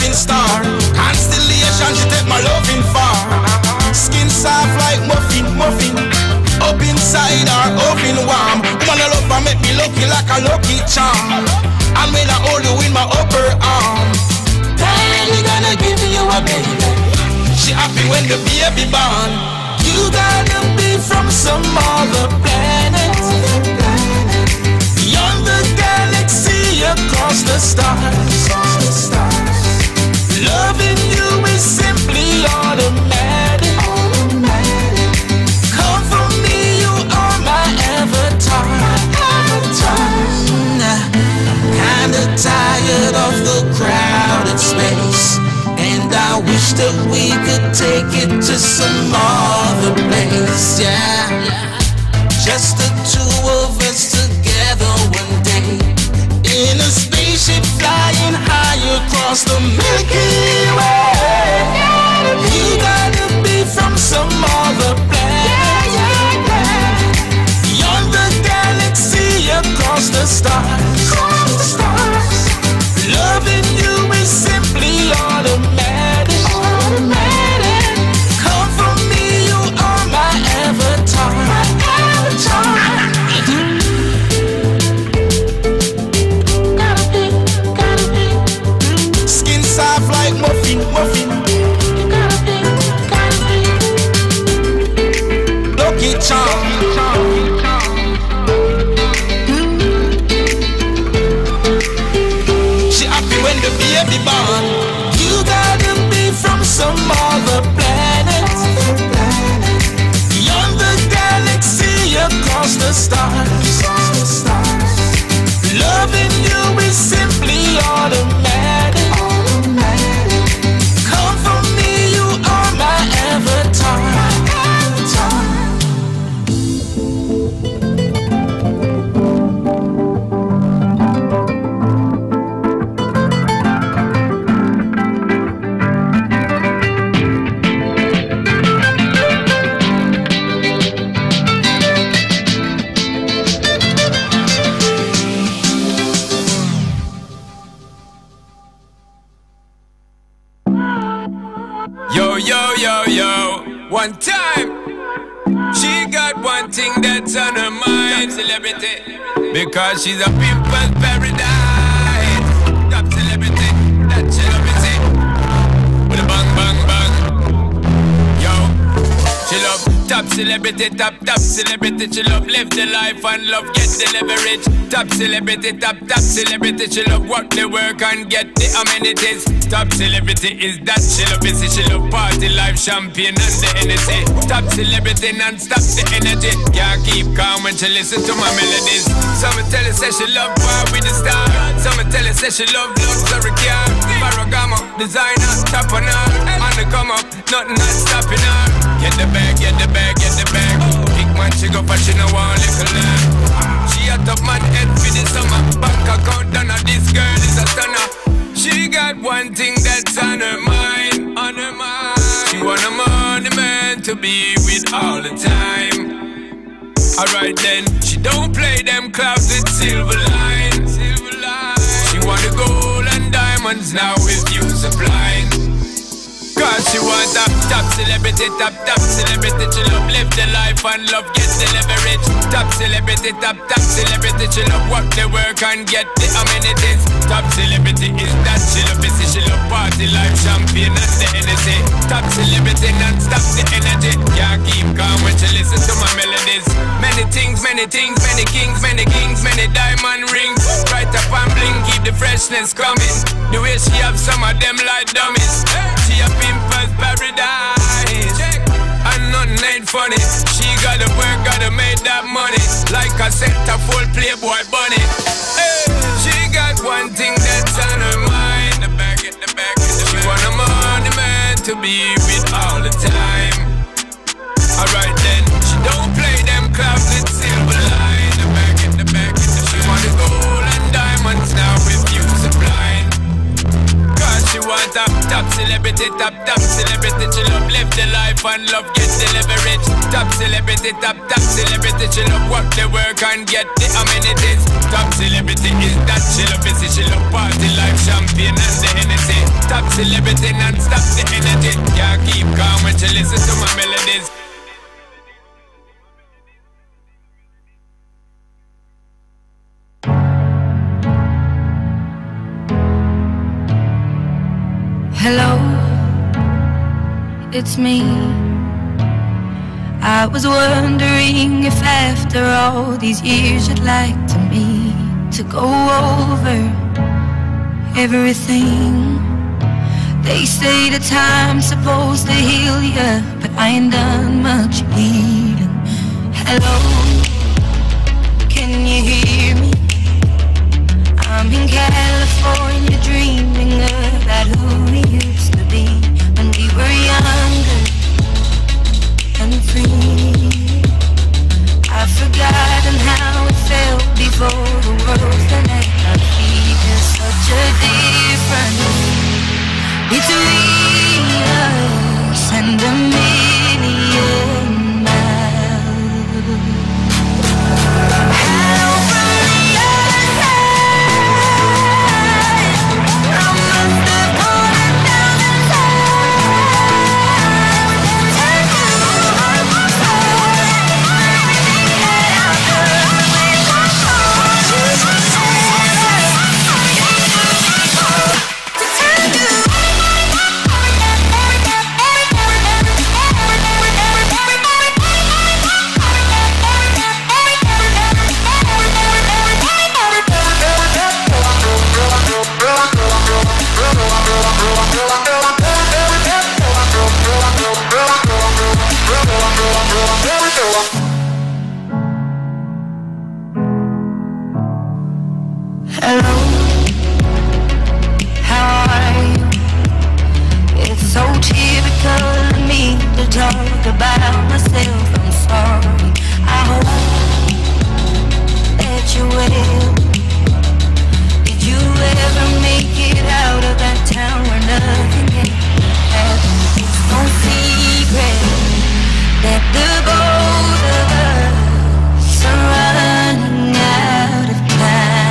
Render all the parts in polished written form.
shining star. Constellation, she take my loving far. Skin soft like muffin, muffin. Up inside her, open warm. Wanna love her, make me lucky like a lucky charm. And when I hold you in my upper arm, Daddy gonna give you a baby. She happy when the baby born. You gotta be from some other planet, beyond the galaxy, across the stars. Loving you is simply automatic. Come from me, you are my avatar. Kinda tired of the crowded space, and I wish that we could take it to some other place, yeah. Just the two of us together one day, in a spaceship flying high across the Milky Way. You gotta be from some other planet, beyond the galaxy, across the stars. Loving you is simply automatic. Come from me, you are my avatar. Skin soft like muffin, muffin. Lucky charm. When the baby born, you gotta be from some other planet, beyond the galaxy, across the stars. Loving you is simply automatic. Come from me, you are my avatar. One time, she got one thing that's on her mind. Top celebrity, because she's a pimple's paradise. Top celebrity, that celebrity, with a bang, bang, bang. Yo, she love top celebrity, top celebrity. She love live the life and love get the leverage. Top celebrity, top celebrity. She love work the work and get the amenities. Top celebrity is that she love busy. She love party life, champagne and the energy. Top celebrity non-stop the energy. Can't keep calm when she listen to my melodies. Some tell her say she love war with the star. Some tell her say she love luxury car. Paragamo, designer, top on her. On the come up, nothing not stopping her. Get the bag, get the bag, get the bag. Big man she go but she no want little lamb. She a top man head for the summer. Bank account done her, this girl is a stunner. She got one thing that's on her mind, on her mind. She want a money man to be with all the time. Alright then, she don't play them clubs with silver line. She want the gold and diamonds now with you supplying. Cause she want a top celebrity, top celebrity. She love live the life and love get the leverage. Top celebrity, top celebrity. She love work the work and get the amenities. Top celebrity is that she love busy. She love party life, champagne and the energy. Top celebrity non-stop the energy. Can't keep calm when she listen to my melodies. Many things, many kings, many diamond rings. Right up and bling, keep the freshness coming. The way she have some of them like dummies. She a pimple's paradise, and nothing ain't funny. She gotta work, gotta make that money. Like I said, a full playboy bunny. Hey, she got one thing that's on her mind. The bag, she want a money man to be with all the time. Alright then, she don't play them clubs with silver line. The bag, she want the gold and diamonds now with you supplying. Cause she want a top celebrity, top celebrity. She love live the life and love get the leverage. Top celebrity, top celebrity. She love work the work and get the amenities. Top celebrity is that she love busy. She love party life, champagne and the energy. Top celebrity energy, non-stop the energy. Can't keep calm when you listen to my melodies. Hello, it's me. I was wondering if after all these years you'd like to me to go over everything. They say the time's supposed to heal ya, but I ain't done much healing. Hello, can you hear me? I'm in California dreaming about who we used to be when we were younger and free. I've forgotten how it felt before the world's been at our feet. There's such a difference between us and a million miles. Hello from the other side. I must have caught it down Hello, how are you? It's so typical of me to talk about myself. I'm sorry. I hope that you will. Did you ever make it out of that town where nothing can happen? It's no secret that the both of us are running out of time.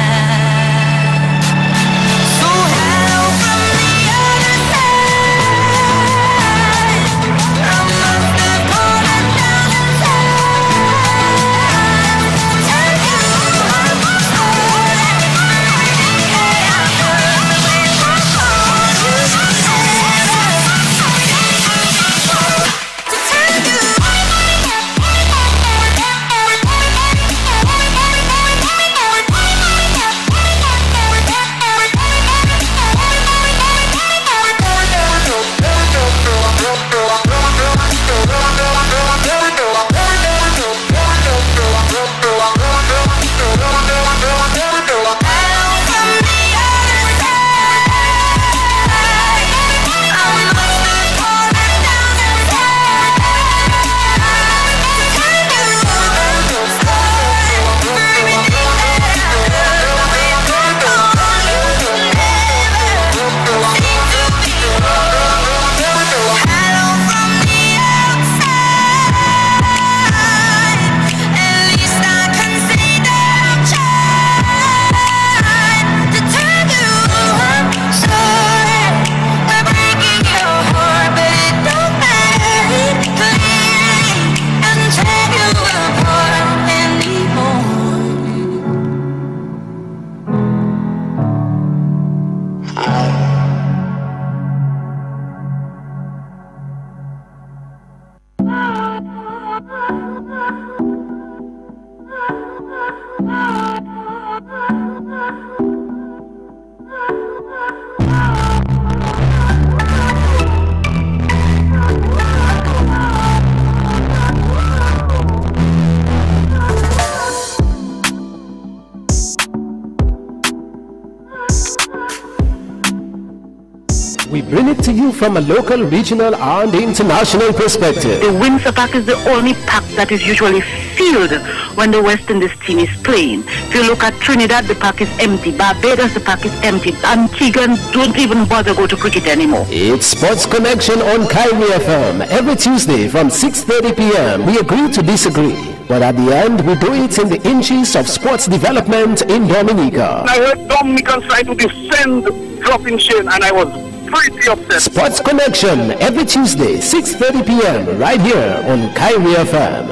We bring it to you from a local, regional and international perspective. The Windsor pack is the only pack that is usually filled when the West Indies team is playing. If you look at Trinidad, the pack is empty. Barbados, the pack is empty. Antigua don't even bother go to cricket anymore. It's Sports Connection on Kyrie FM. Every Tuesday from 6:30 p.m. We agree to disagree, but at the end we do it in the inches of sports development in Dominica. I heard Dominicans trying to defend dropping Shane, and I was pretty upset. Sports Connection every Tuesday, 6:30 p.m. right here on Kyrie FM.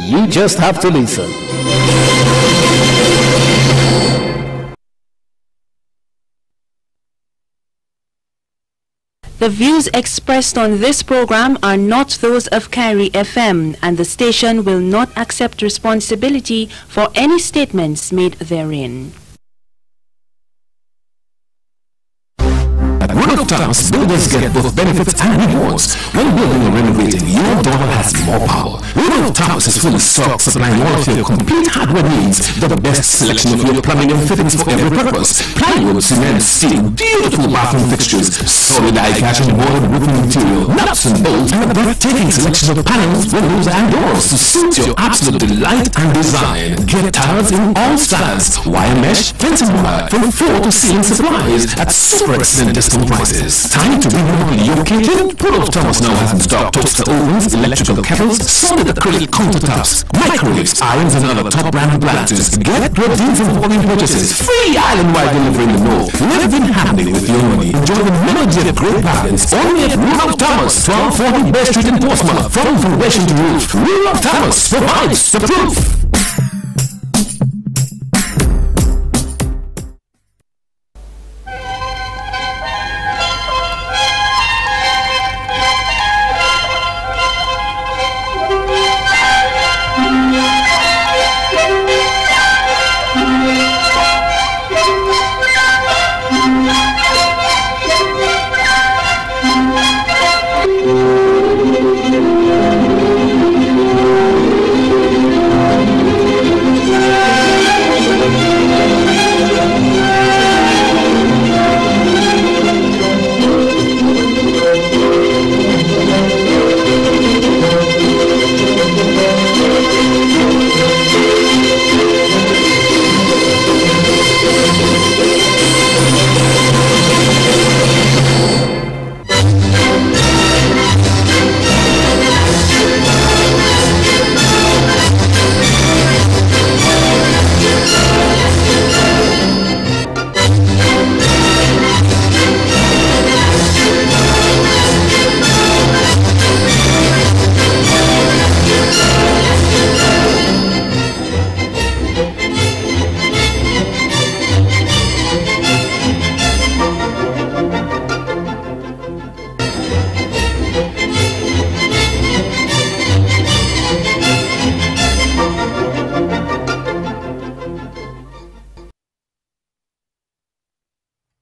You just have to listen. The views expressed on this program are not those of Kyrie FM, and the station will not accept responsibility for any statements made therein. At World of Towers, builders get both benefits and rewards. When building or renovating, your dollar has more power. World of Towers is fully stocked, supplying all of your complete hardware needs. The best selection of your plumbing and fittings for every purpose. Plywood, cement, steel, beautiful bathroom fixtures, solid eye-catching wood roofing material, nuts and bolts, and a breathtaking selection of panels, windows, and doors to suit your absolute delight and design. Get towers in all styles, wire mesh, fencing wire, from floor to ceiling supplies at super excellent discount prices. Time to remodel your kitchen? World of Towers now has in stock toaster ovens, electrical kettles, solid acrylic countertops, microwaves, irons, and other top brand appliances. Get your deals and volume purchases. Free island-wide delivery in the north. Live in happening with your money. Enjoy the melody of great bargains. Only at World of Towers, 1240 Bay Street in Portsmouth. From foundation to roof, World of Towers provides the proof.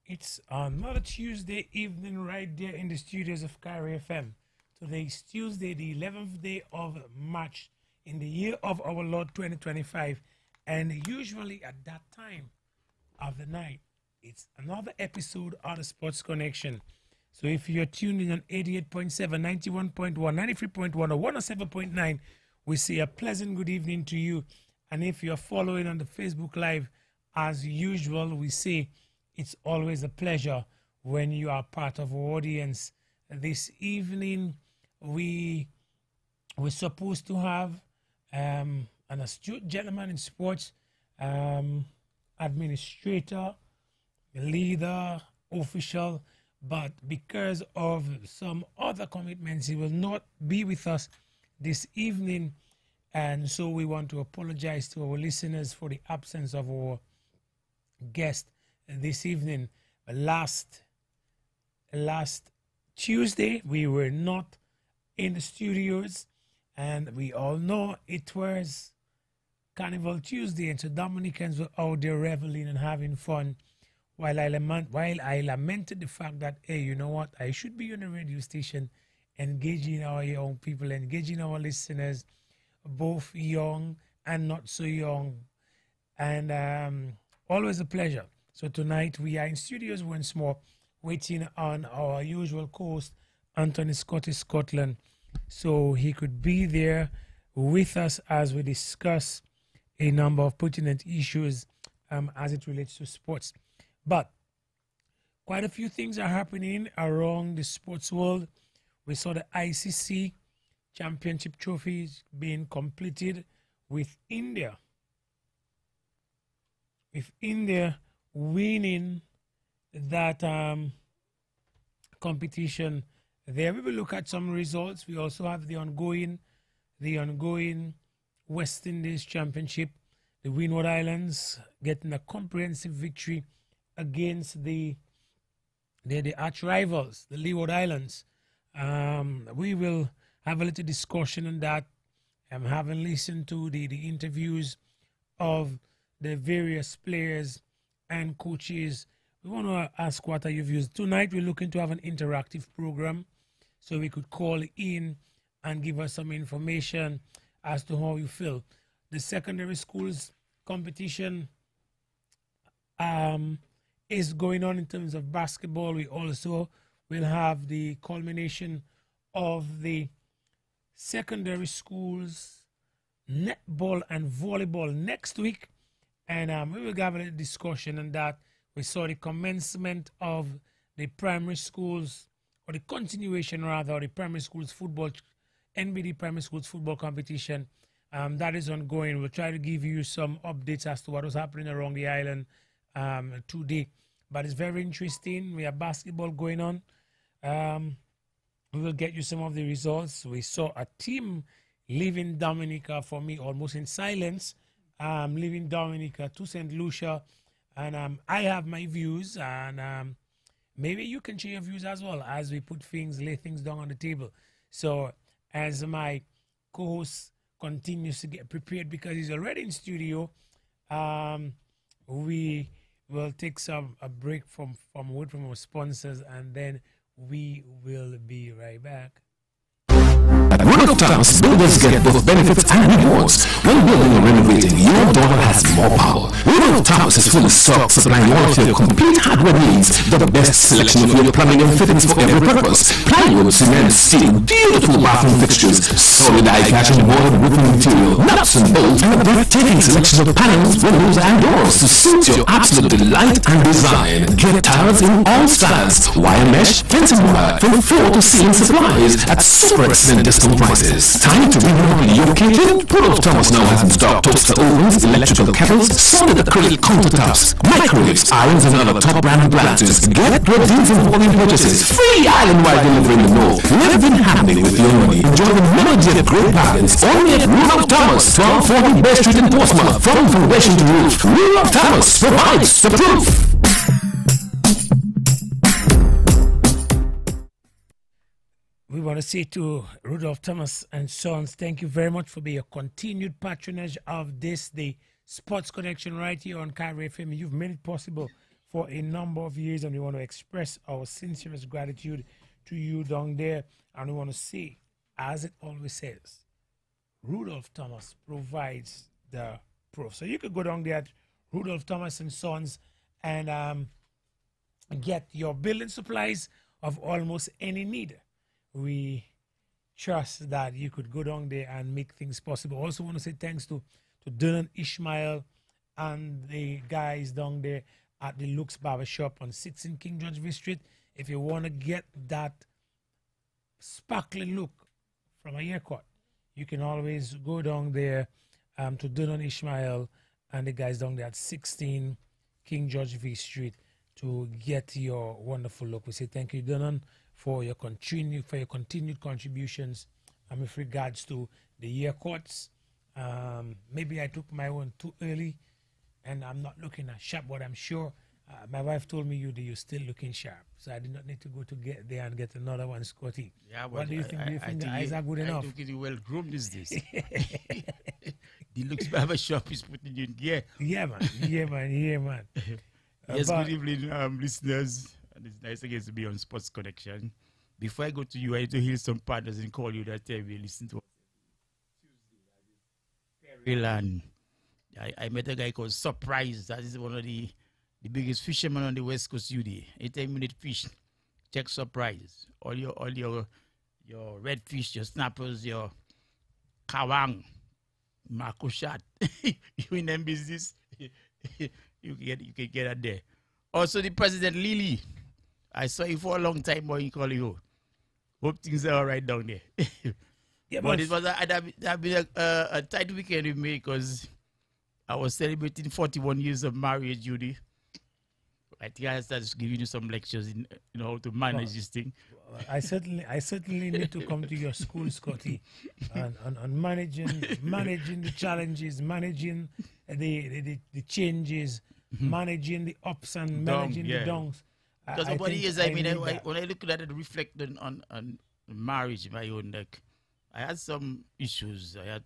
It's another Tuesday evening right there in the studios of Kyrie FM. Today is Tuesday, the 11th day of March in the year of our Lord 2025. And usually at that time of the night, it's another episode of the Sports Connection. So if you're tuned in on 88.7, 91.1, 93.1, or 107.9, we say a pleasant good evening to you. And if you're following on the Facebook Live, as usual, we say it's always a pleasure when you are part of our audience. This evening, we're supposed to have an astute gentleman in sports, administrator, leader, official, but because of some other commitments, he will not be with us this evening. And so we want to apologize to our listeners for the absence of our guest this evening. Last Tuesday, we were not in the studios, and we all know it was Carnival Tuesday, and so Dominicans were out there reveling and having fun. While I lamented the fact that, hey, you know what, I should be on a radio station engaging our young people, engaging our listeners, both young and not so young. And always a pleasure. So tonight we are in studios once more, waiting on our usual host, Anthony Scott in Scotland, so he could be there with us as we discuss a number of pertinent issues as it relates to sports. But quite a few things are happening around the sports world. We saw the ICC championship trophies being completed with India. With India winning that competition there. We will look at some results. We also have the ongoing West Indies Championship. The Windward Islands getting a comprehensive victory against the arch rivals, the Leeward Islands. We will have a little discussion on that. Having listened to the interviews of the various players and coaches, we want to ask what are your views. Tonight we're looking to have an interactive program, so we could call in and give us some information as to how you feel. The secondary schools competition is going on in terms of basketball. We also will have the culmination of the secondary schools netball and volleyball next week, and we will have a discussion on that. We saw the commencement of the primary schools, or the continuation rather, the primary schools football, NBD primary schools football competition. That is ongoing. We'll try to give you some updates as to what was happening around the island today. But it's very interesting. We have basketball going on. We will get you some of the results. We saw a team leaving Dominica, for me, almost in silence, leaving Dominica to St. Lucia. And I have my views, and maybe you can share your views as well as we lay things down on the table. So as my co-host continues to get prepared, because he's already in studio, we will take a break from word from our sponsors, and then we will be right back. At World of Times, builders get both benefits and rewards. When building or renovating, your dollar has more power. World of Times is fully stocked, supplying all of your complete hardware needs, the best selection of your plumbing and fittings for every purpose. Plywood, cement, steel, beautiful bathroom fixtures, solid eye-catching modern roofing material, nuts and bolts, and a breathtaking selection of panels, windows, and doors to suit your absolute delight and design. Get tiles in all styles, wire mesh, fencing wire, from floor to ceiling supplies at super excellent discount prices. Time to remodel your kitchen? World of Thomas now has in stock toaster ovens, electrical kettles, solid acrylic countertops, microwaves, irons, and other top brand appliances. Get your deals and volume purchases. Free island-wide delivery in the north. Live in happy with your money. Enjoy the melody of great bargains. Only at World of Thomas, 1240 Bay Street in Portsmouth. From foundation to roof, World of Thomas provides the proof. We want to say to Rudolph Thomas and Sons, thank you very much for your continued patronage of this, the Sports Connection, right here on Kyrie FM. You've made it possible for a number of years, and we want to express our sincerest gratitude to you down there. And we want to say, as it always says, Rudolph Thomas provides the proof. So you could go down there at Rudolph Thomas and Sons and get your building supplies of almost any need. We trust that you could go down there and make things possible. Also want to say thanks to Dylan Ishmael and the guys down there at the Lux Barbershop on 16 King George V Street. If you want to get that sparkling look from a haircut, you can always go down there to Dylan Ishmael and the guys down there at 16 King George V Street to get your wonderful look. We say thank you, Dylan, for your continued contributions with regards to the haircuts. Maybe I took my one too early and I'm not looking as sharp, but I'm sure my wife told me you're still looking sharp, so I did not need to go to get there and get another one, Scotty. Yeah, what do you think? Do you think the eyes are good enough? I think you're well groomed these days. The Lux Barbershop is putting you in gear. Yeah, man. Yeah, man. Yes, good evening, listeners. And it's nice again to be on Sports Connection. Before I go to you, I need to hear some partners and call you that time we listen to Tuesday. And I met a guy called Surprise. That is one of the biggest fishermen on the West Coast UD. Anytime you need fish, check Surprise. All your redfish, your snappers, your kawang, mako shad. You in them business, you can get it there. Also, the President Lily. I saw you for a long time, boy. You call you. Hope things are all right down there. Yeah, but it was a tight weekend with me because I was celebrating 41 years of marriage, Judy. I think I started giving you some lectures in how to manage this thing. I certainly need to come to your school, Scotty, on managing the challenges, managing the changes, managing the ups and managing the downs. Because over the years, when I look at it, reflect on marriage, my own, like, I had some issues. I had,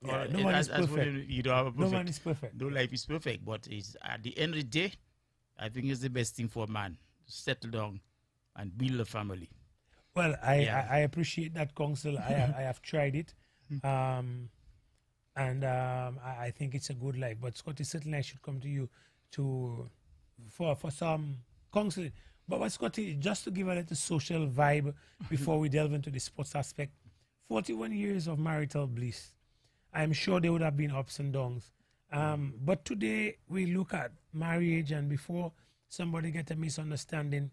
no one is perfect. You don't have a perfect. No one is perfect. No life is perfect, but it's, at the end of the day, I think it's the best thing for a man to settle down and build a family. Well, I appreciate that counsel. I have tried it, and I think it's a good life. But Scotty, certainly I should come to you for some counseling. But Scotty, just to give a little social vibe before we delve into the sports aspect, 41 years of marital bliss. I'm sure there would have been ups and downs. But today we look at marriage, and before somebody gets a misunderstanding,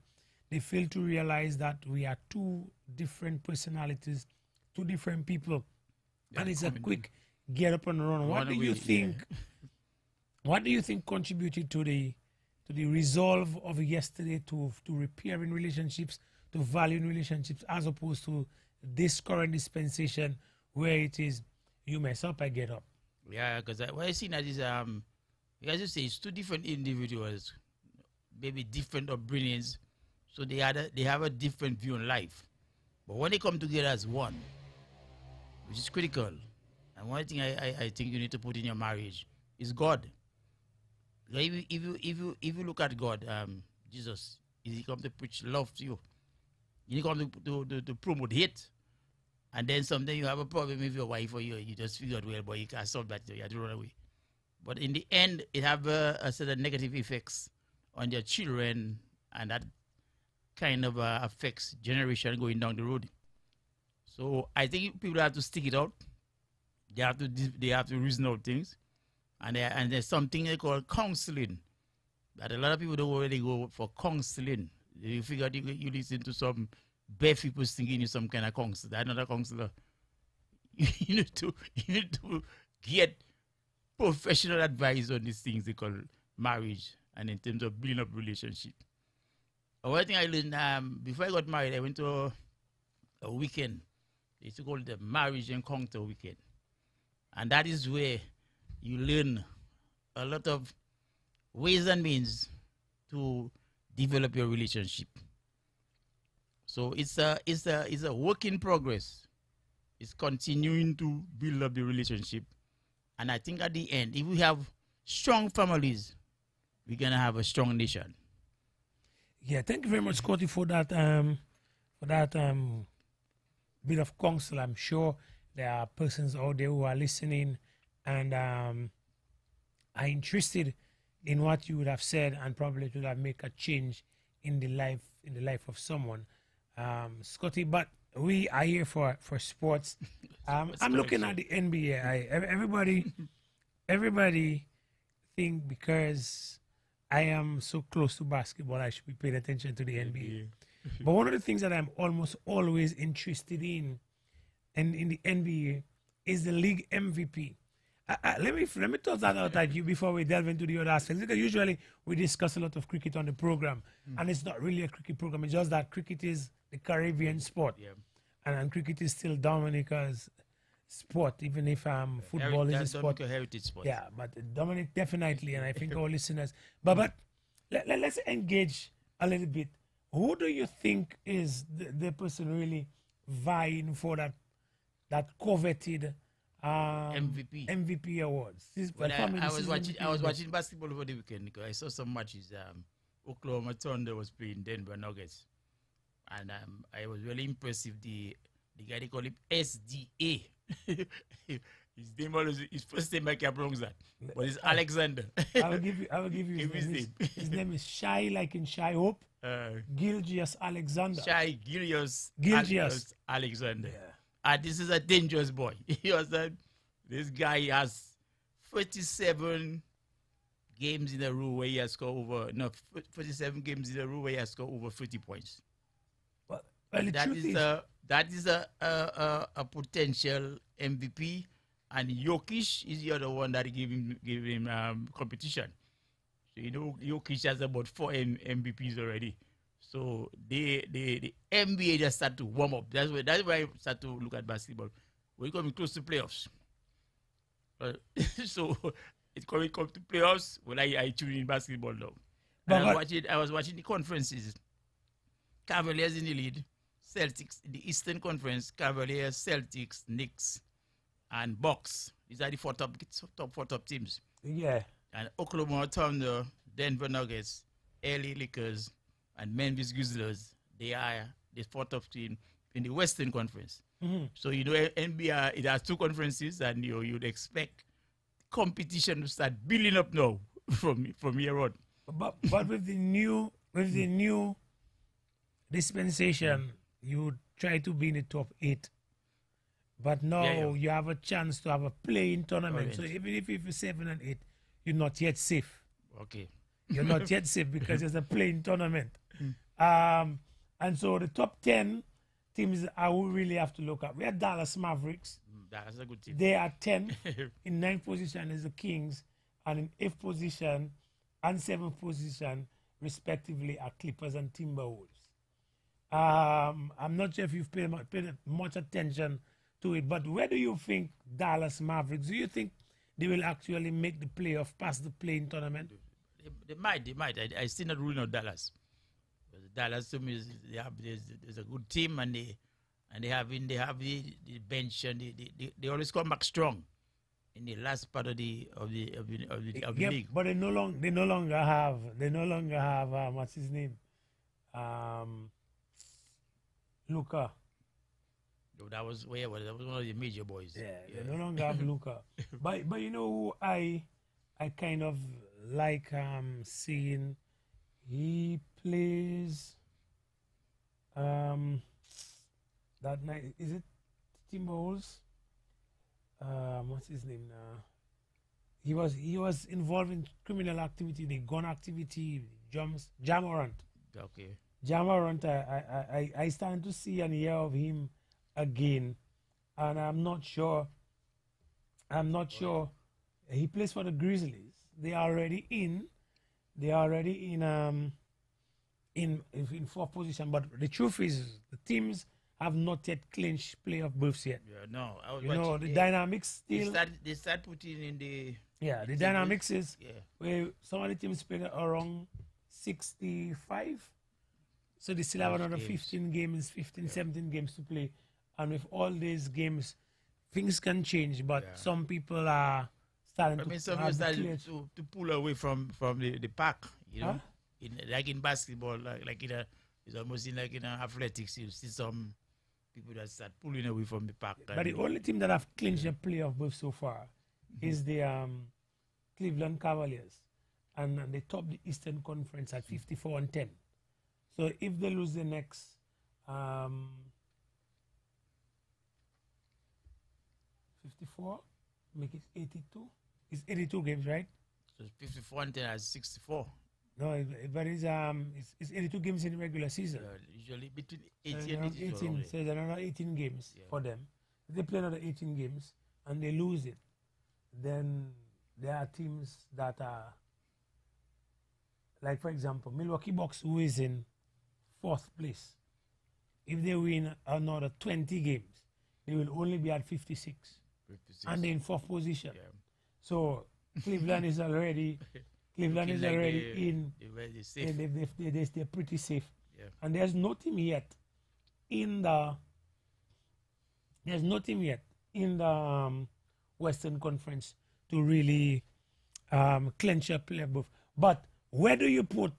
they fail to realize that we are two different personalities, two different people. And it's a quick get up and run. What do you think? What do you think contributed to the resolve of yesterday to repairing relationships, to valuing relationships, as opposed to this current dispensation where it is you mess up, I get up? Yeah, because what I see now is as you say, it's two different individuals, maybe different upbringings, so they have a different view on life. But when they come together as one, which is critical, and one thing I think you need to put in your marriage is God. If you look at God, Jesus, he come to preach love to you. He come to promote hate. And then sometimes you have a problem with your wife, or you just figure out, well, boy, you can't solve that, you have to run away. But in the end, it have a set of negative effects on your children, and that kind of affects generation going down the road. So I think people have to stick it out. They have to reason out things. And there's something they call counseling, that a lot of people don't really go for counseling. You figure out you listen to some bare people thinking you some kind of counselor. That's not a counselor. You need to get professional advice on these things they call marriage, and in terms of building up relationship. One thing I learned before I got married, I went to a weekend. They used to call it the marriage encounter weekend, and that is where you learn a lot of ways and means to develop your relationship. So it's a work in progress. It's continuing to build up the relationship. And I think at the end, if we have strong families, we're gonna have a strong nation. Yeah, thank you very much, Scotty, for that bit of counsel. I'm sure there are persons out there who are listening and are interested in what you would have said, and probably would have make a change in the life of someone. Scotty, but we are here for sports. I'm looking at the NBA. Everybody think because I am so close to basketball, I should be paying attention to the NBA. But one of the things that I'm almost always interested in the NBA is the league MVP. Let me toss that out at you before we delve into the other aspects, because usually we discuss a lot of cricket on the program, and it's not really a cricket program. It's just that cricket is the Caribbean sport, and cricket is still Dominica's sport, even if football is a sport. Heritage sport. Yeah, but Dominic definitely, and I think our listeners. But let's engage a little bit. Who do you think is the person really vying for that coveted MVP awards? Well, I was watching basketball over the weekend because I saw some matches. Oklahoma Thunder was playing Denver Nuggets, and I was really impressed with the guy. They call him SDA. His name his first name I can't pronounce that, but it's Alexander. I will give you his name. His name is Shy, like in Shy Hope. Gilgeous Alexander. Shy Gilgeous Alexander. Yeah. And this is a dangerous boy. This guy has 37 games in a row where he has scored 47 games in a row where he has scored over 30 points. Well, that is a potential MVP, and Jokic is the other one that gave him competition. So you know, Jokic has about 4 MVPs already. So the NBA just start to warm up. That's why I start to look at basketball. We're coming close to playoffs. So it's coming to playoffs. Well, I tune in basketball now. I was watching the conferences. Cavaliers in the lead, Celtics in the Eastern Conference, Cavaliers, Celtics, Knicks, and Bucks. These are the four top teams. Yeah. And Oklahoma Thunder, Denver Nuggets, LA Lakers, and Memphis Grizzlies. They are the fourth top team in the Western Conference. Mm-hmm. So you know NBA it has 2 conferences, and you'd expect competition to start building up now from here on. But with the new dispensation, you try to be in the top 8. But now you have a chance to have a play-in tournament. So even if you're 7 and 8, you're not yet safe. Okay. You're not yet safe because there's a play-in tournament. And so the top 10 teams I will really have to look at. We have Dallas Mavericks. That's a good team. They are 10. In 9th position is the Kings. And in 8th position and 7th position, respectively, are Clippers and Timberwolves. I'm not sure if you've paid much attention to it, but where do you think Dallas Mavericks, do you think they will actually make the playoff past the play-in tournament? They might. I still not ruling out Dallas. Dallas to me there's a good team, and they have the bench, and they always come back strong in the last part of the league. But they no longer have what's his name? Luka. No, that was one of the major boys. Yeah. They no longer have Luka. But you know who I kind of like seeing. He plays that night. Is it Timberwolves? What's his name now? He was involved in criminal activity, the gun activity. Jamorant. Okay. Jamorant. I started to see and hear of him again, and I'm not sure. He plays for the Grizzlies. They are already in fourth position, but the truth is the teams have not yet clinched playoff berths yet. Yeah, no. The dynamics still. They start putting in the. Yeah, the dynamics is where some of the teams play around 65, so they still have another 15 games, 17 games to play, and with all these games, things can change. But some people are starting to pull away from the pack, you know. Like in basketball, it's almost like in athletics, you see some people that start pulling away from the pack. But the only team that have clinched a playoff berth so far is the Cleveland Cavaliers, and they top the Eastern Conference at 54-10. So if they lose the next 54, make it 82. It's 82 games, right? So 54-10 as 64. No, but it's 82 games in the regular season. Usually between 18 and 18. So there's another 18 games for them. If they play another 18 games and they lose it, then there are teams that are, like for example, Milwaukee Bucks, who is in 4th place. If they win another 20 games, they will only be at 56. And they're in 4th position. Yeah. So Cleveland is already in. They're pretty safe. Yeah. And there's no team yet in the Western Conference to really clinch a playoff berth. But where do you put?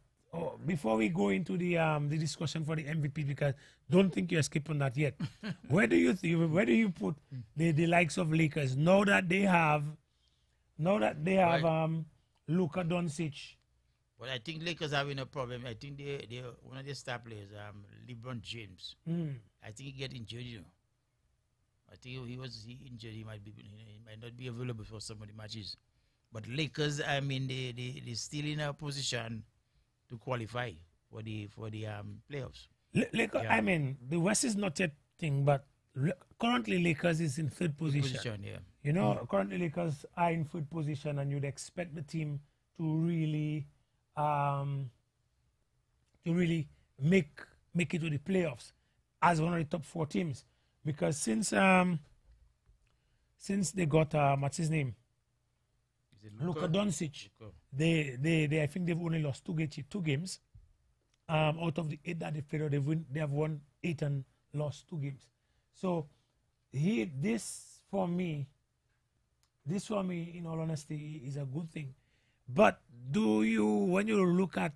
Before we go into the discussion for the MVP, because don't think you're skipping that yet. Where do you put the likes of Lakers now that they have Luka Doncic? Well, I think Lakers having a problem. I think they one of their star players, LeBron James. I think he get injured. You know. I think he injured. He might not be available for some of the matches. But Lakers, I mean, they still in a position to qualify for the playoffs. I mean, the West is not yet thing, but currently Lakers is in 3rd position. You know, currently Lakers are in 3rd position, and you'd expect the team to really to really make it to the playoffs as one of the top 4 teams, because since they got what's his name, Luka Doncic, they I think they've only lost two games. Out of the 8 that they played, they have won 8 and lost 2 games. So this for me, in all honesty, is a good thing. But when you look at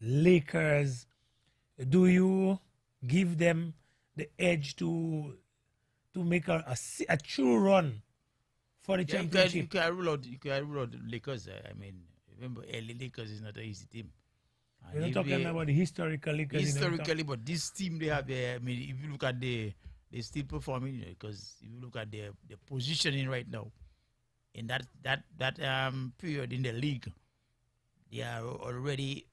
Lakers, do you give them the edge to make a true run for the championship? You can rule out the Lakers. I mean, remember, LA Lakers is not an easy team. We're not talking about the historical Lakers. Historically, but this team they have, I mean, if you look at they're still performing, because if you look at their positioning right now, in that period in the league, they are already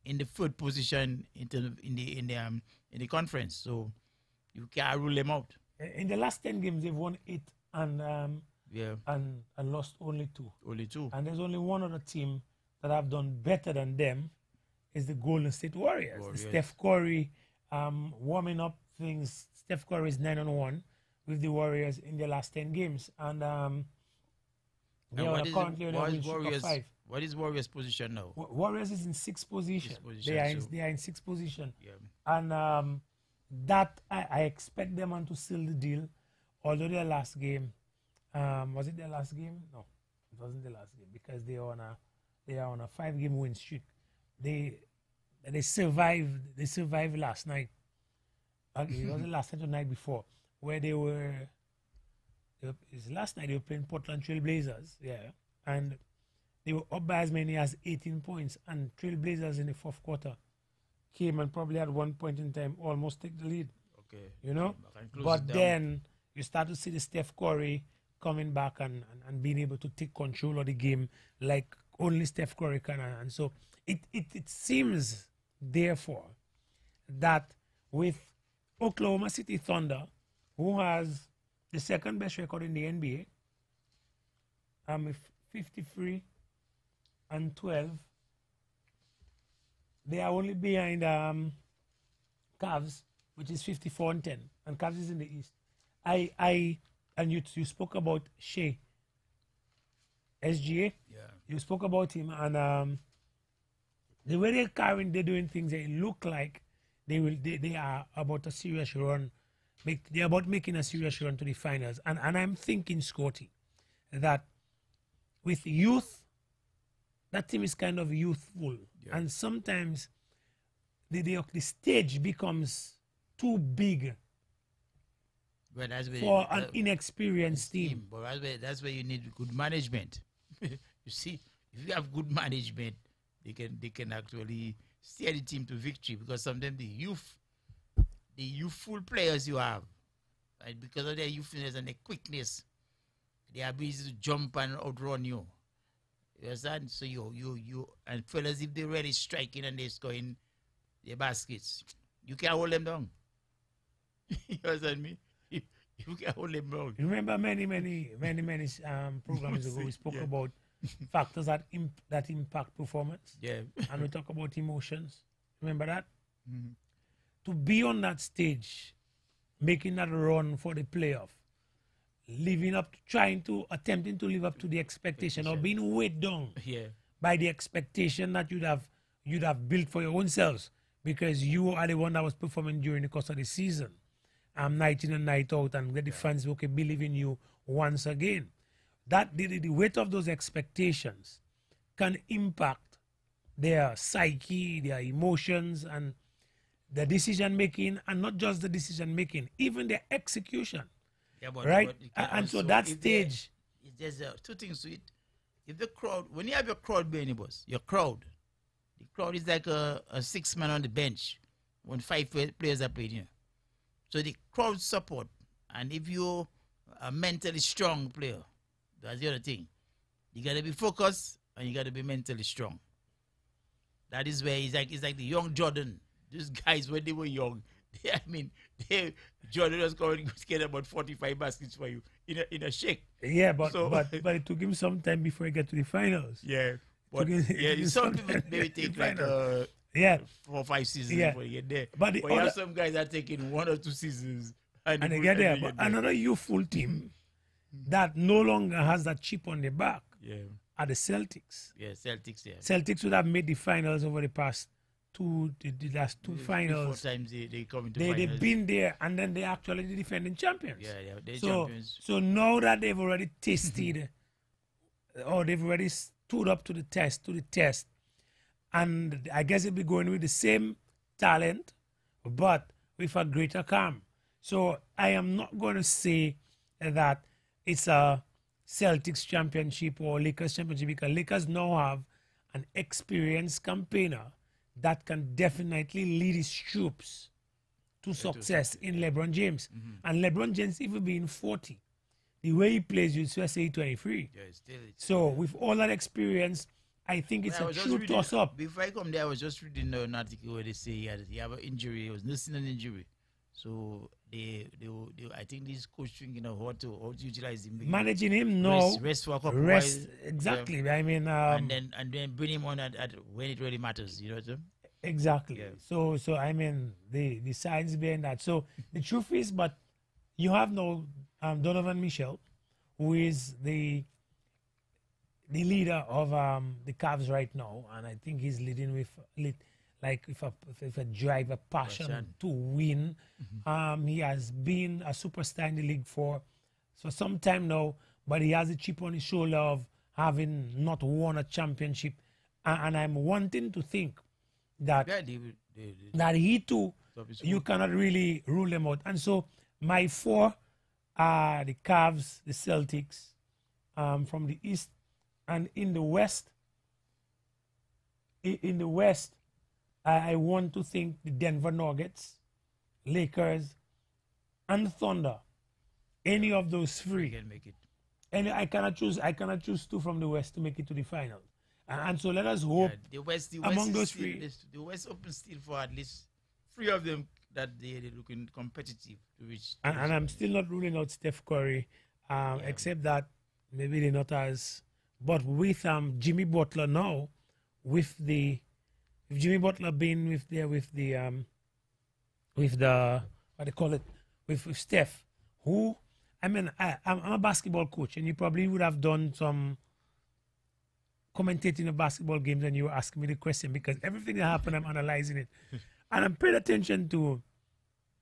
in the 3rd position in the conference. So you can't rule them out. In the last 10 games, they've won 8 and lost only 2. Only 2. And there's only one other team that have done better than them, is the Golden State Warriors. The Steph Curry warming up things. Steph Curry is 9-1 with the Warriors in the last 10 games, and they are currently on a win streak of 5. What is Warriors' position now? Warriors is in 6th position. They are in 6th position, yeah. And that I expect them to seal the deal. Although their last game, was it their last game? No, it wasn't the last game, because they are on a 5-game win streak. They survived last night. It wasn't last night or the night before, where last night they were playing Portland Trail Blazers, yeah, and they were up by as many as 18 points, and Trail Blazers in the 4th quarter came and probably at one point in time almost take the lead. Okay. You know? But then you start to see the Steph Curry coming back and being able to take control of the game like only Steph Curry can. And so it seems, therefore, that with Oklahoma City Thunder, who has the 2nd best record in the NBA, 53-12, they are only behind Cavs, which is 54-10, and Cavs is in the East. And you spoke about Shea, SGA. Yeah. You spoke about him, and the way they're doing things, they look like they are about a serious run. They're about making a serious run to the finals. And I'm thinking, Scotty, that with youth, that team is kind of youthful. Yeah. And sometimes the stage becomes too big for an inexperienced team. But that's where you need good management. You see, if you have good management, they can actually steer the team to victory, because sometimes the youthful players you have, right, because of their youthfulness and their quickness, they are ability to jump and outrun you. You understand? So you and fellas, if they're really striking and they're scoring their baskets, you can't hold them down. You understand me? You can't hold them down. You remember many programs ago we spoke about factors that impact performance. Yeah. And we talk about emotions. Remember that? Mm-hmm. To be on that stage, making that run for the playoff, attempting to live up to the expectation, or being weighed down by the expectation that you'd have built for your own selves, because you are the one that was performing during the course of the season, night in and night out, and let the fans believe in you once again. That the weight of those expectations can impact their psyche, their emotions, and the decision making, and not just the decision making, even their execution. Yeah, right? And so that stage, there's 2 things to it. If the crowd, when you have your crowd behind you, boss, the crowd is like a 6-man on the bench when 5 players are playing here. So the crowd support, and if you're a mentally strong player, that's the other thing. You gotta be focused and you gotta be mentally strong. That is where it's like the young Jordan. These guys, when they were young, Jordan was going to get about 45 baskets for you in a shake. Yeah, but it took him some time before he got to the finals. Yeah. But some people maybe take like 4 or 5 seasons before you get there. But you have some guys that are taking 1 or 2 seasons and they get there. But another youthful team that no longer has that chip on their back are the Celtics. Yeah, Celtics. Yeah, Celtics would have made the finals over the past the last 2 finals. 4 times they come into finals. They've been there, and then they actually the defending champions. Yeah, they're champions. So now that they've already tasted, or they've already stood up to the test, and I guess it'll be going with the same talent, but with a greater calm. So I am not going to say that it's a Celtics championship or Lakers championship, because Lakers now have an experienced campaigner that can definitely lead his troops to success in LeBron James. And LeBron James, even being 40, the way he plays, you'd say 23. So with all that experience, I think it's a true toss-up. Before I come there, I was just reading an article where they say he have an injury. He was nursing an injury. So they I think this coach thinking of how to utilize him. Managing him, no. Rest for a couple Rest, exactly. I mean, and then bring him on at when it really matters. You know what I'm saying? Exactly. Yeah. So I mean, the science behind that. So the truth is, but you have no Donovan Mitchell, who is the leader of the Cavs right now, and I think he's leading with a drive, a passion to win. He has been a superstar in the league for some time now, but he has a chip on his shoulder of having not won a championship, and I'm wanting to think that that he too, you cannot really rule them out. And so my 4 are the Cavs, the Celtics, from the East, and in the West. In the West, I want to think the Denver Nuggets, Lakers, and Thunder. Any of those 3 can make it. And I cannot choose 2 from the West to make it to the final. And so let us hope the West among those 3. The West open still for at least 3 of them that they're looking competitive to reach. And I'm still not ruling out Steph Curry, except that maybe they're not as. But with Jimmy Butler now, with Jimmy Butler being with the what they call it, with Steph, who, I mean, I'm a basketball coach, and you probably would have done some commentating of basketball games, and you were asking me the question, because everything that happened, I'm analyzing it. And I'm paying attention to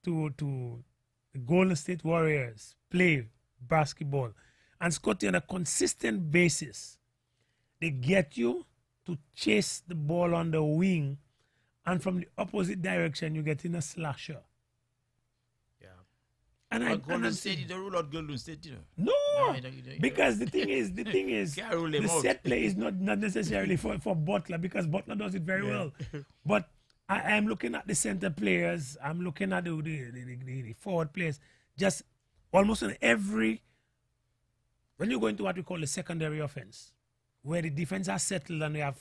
the Golden State Warriors play basketball. And Scotty, on a consistent basis, they get you to chase the ball on the wing, and from the opposite direction, you get in a slasher. Yeah. And Golden State, you don't rule out Golden State, you know. No, because the thing is, the set play is not necessarily for Butler, because Butler does it very well. But I'm looking at the center players. I'm looking at the forward players. Just almost on every, when you go into what we call the secondary offense, where the defense are settled and they have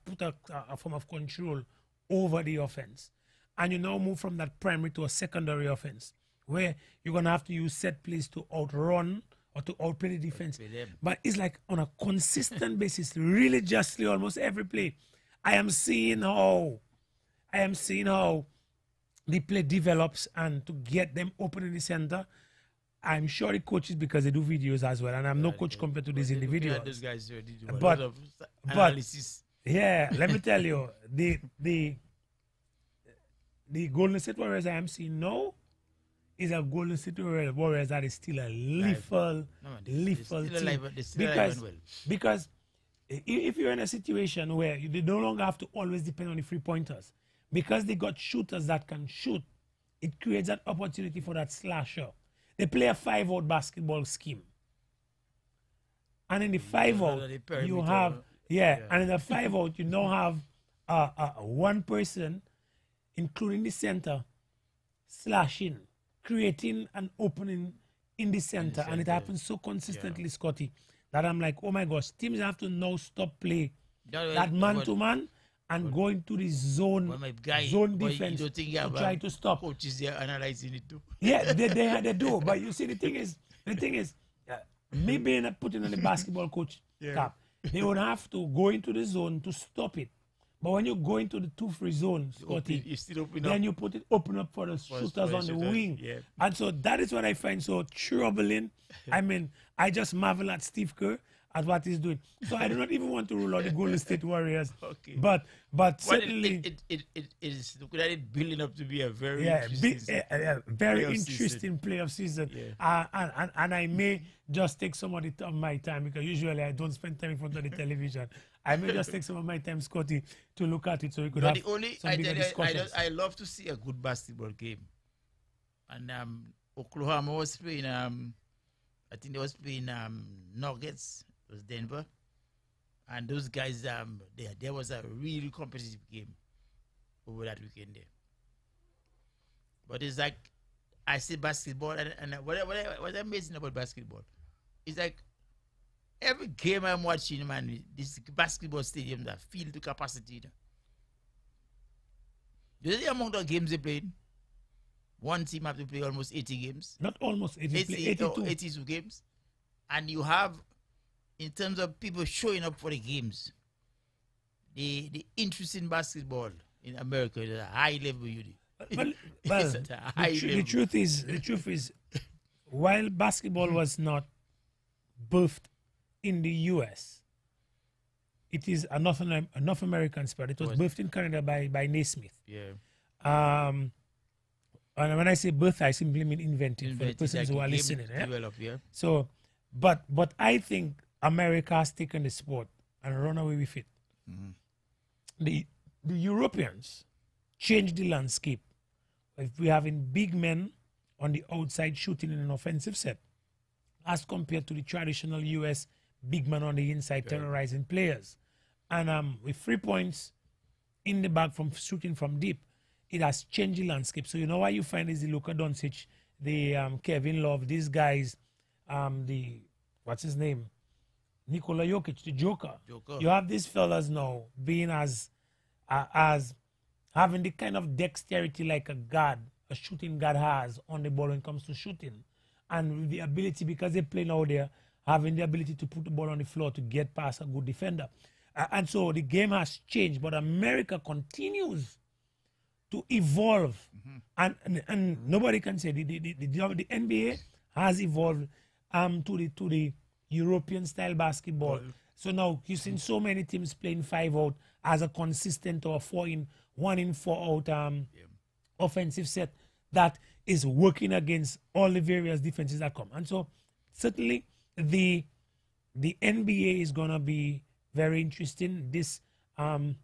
put a form of control over the offense, and you now move from that primary to a secondary offense, where you're going to have to use set plays to outrun or to outplay the defense. But it's like on a consistent basis, really justly almost every play. I am seeing how the play develops, and to get them open in the center. I'm sure the coaches, because they do videos as well, and I'm no coach compared to these individuals. Those guys do a but, lot of analysis. Yeah, let me tell you, the Golden State Warriors I am seeing now is a Golden State Warriors that is still a lethal team. Because if you're in a situation where you no longer have to always depend on the 3-pointers, because they got shooters that can shoot, it creates that opportunity for that slasher. They play a 5-out basketball scheme. And in the 5-out, you have, and in the 5-out, you now have one person, including the center, slashing, creating an opening in the center. And it happens so consistently, Scotty, that I'm like, oh my gosh, teams have to now stop play that man-to-man and go into the zone defense to try to stop. Coaches there analyzing it too. Yeah, they do. But you see, the thing is, me being put in on the basketball coach cap, they would have to go into the zone to stop it. But when you go into the 2 free zone, Scotty, then you open up for the shooters on the wing. Yeah. And so that is what I find so troubling. I mean, I just marvel at Steve Kerr at what he's doing. So I do not even want to rule out the Golden State Warriors. Okay. But certainly it is looking at it building up to be a very very interesting playoff season. Yeah. And I may just take some of my time, because usually I don't spend time in front of the television. I may just take some of my time, Scotty, to look at it so we could have some bigger discussions. I love to see a good basketball game. And Oklahoma was playing, I think they was playing Nuggets. It was Denver. And those guys, there was a really competitive game over that weekend there. But it's like, I see basketball, and what's amazing about basketball, it's like, every game I'm watching, man, this basketball stadium that filled to capacity. You see the amount of games they played? One team have to play almost 80 games. Not almost 82. 82 games. And you have, in terms of people showing up for the games, the interest in basketball in America is at a high level. The truth is, while basketball was not birthed in the U.S., it is a North American sport. It was birthed in Canada by Naismith. Yeah. And when I say birth, I simply mean invented for the persons who are listening. So, but I think America has taken the sport and run away with it. Mm-hmm. The Europeans changed the landscape. If we're having big men on the outside shooting in an offensive set, as compared to the traditional U.S. big man on the inside terrorizing players. And with 3 points in the bag from shooting from deep, it has changed the landscape. So you know why you find is the Luka Doncic, the Kevin Love, these guys, what's his name? Nikola Jokic, the Joker. You have these fellas now being as having the kind of dexterity like a shooting guard has on the ball when it comes to shooting. And with the ability, because they play now there, having the ability to put the ball on the floor to get past a good defender. And so the game has changed, but America continues to evolve. Mm-hmm. And nobody can say the NBA has evolved to the European style basketball. So now you've seen so many teams playing 5 out as a consistent or 1 in 4 out offensive set that is working against all the various defenses that come. And so certainly the NBA is gonna be very interesting. Because some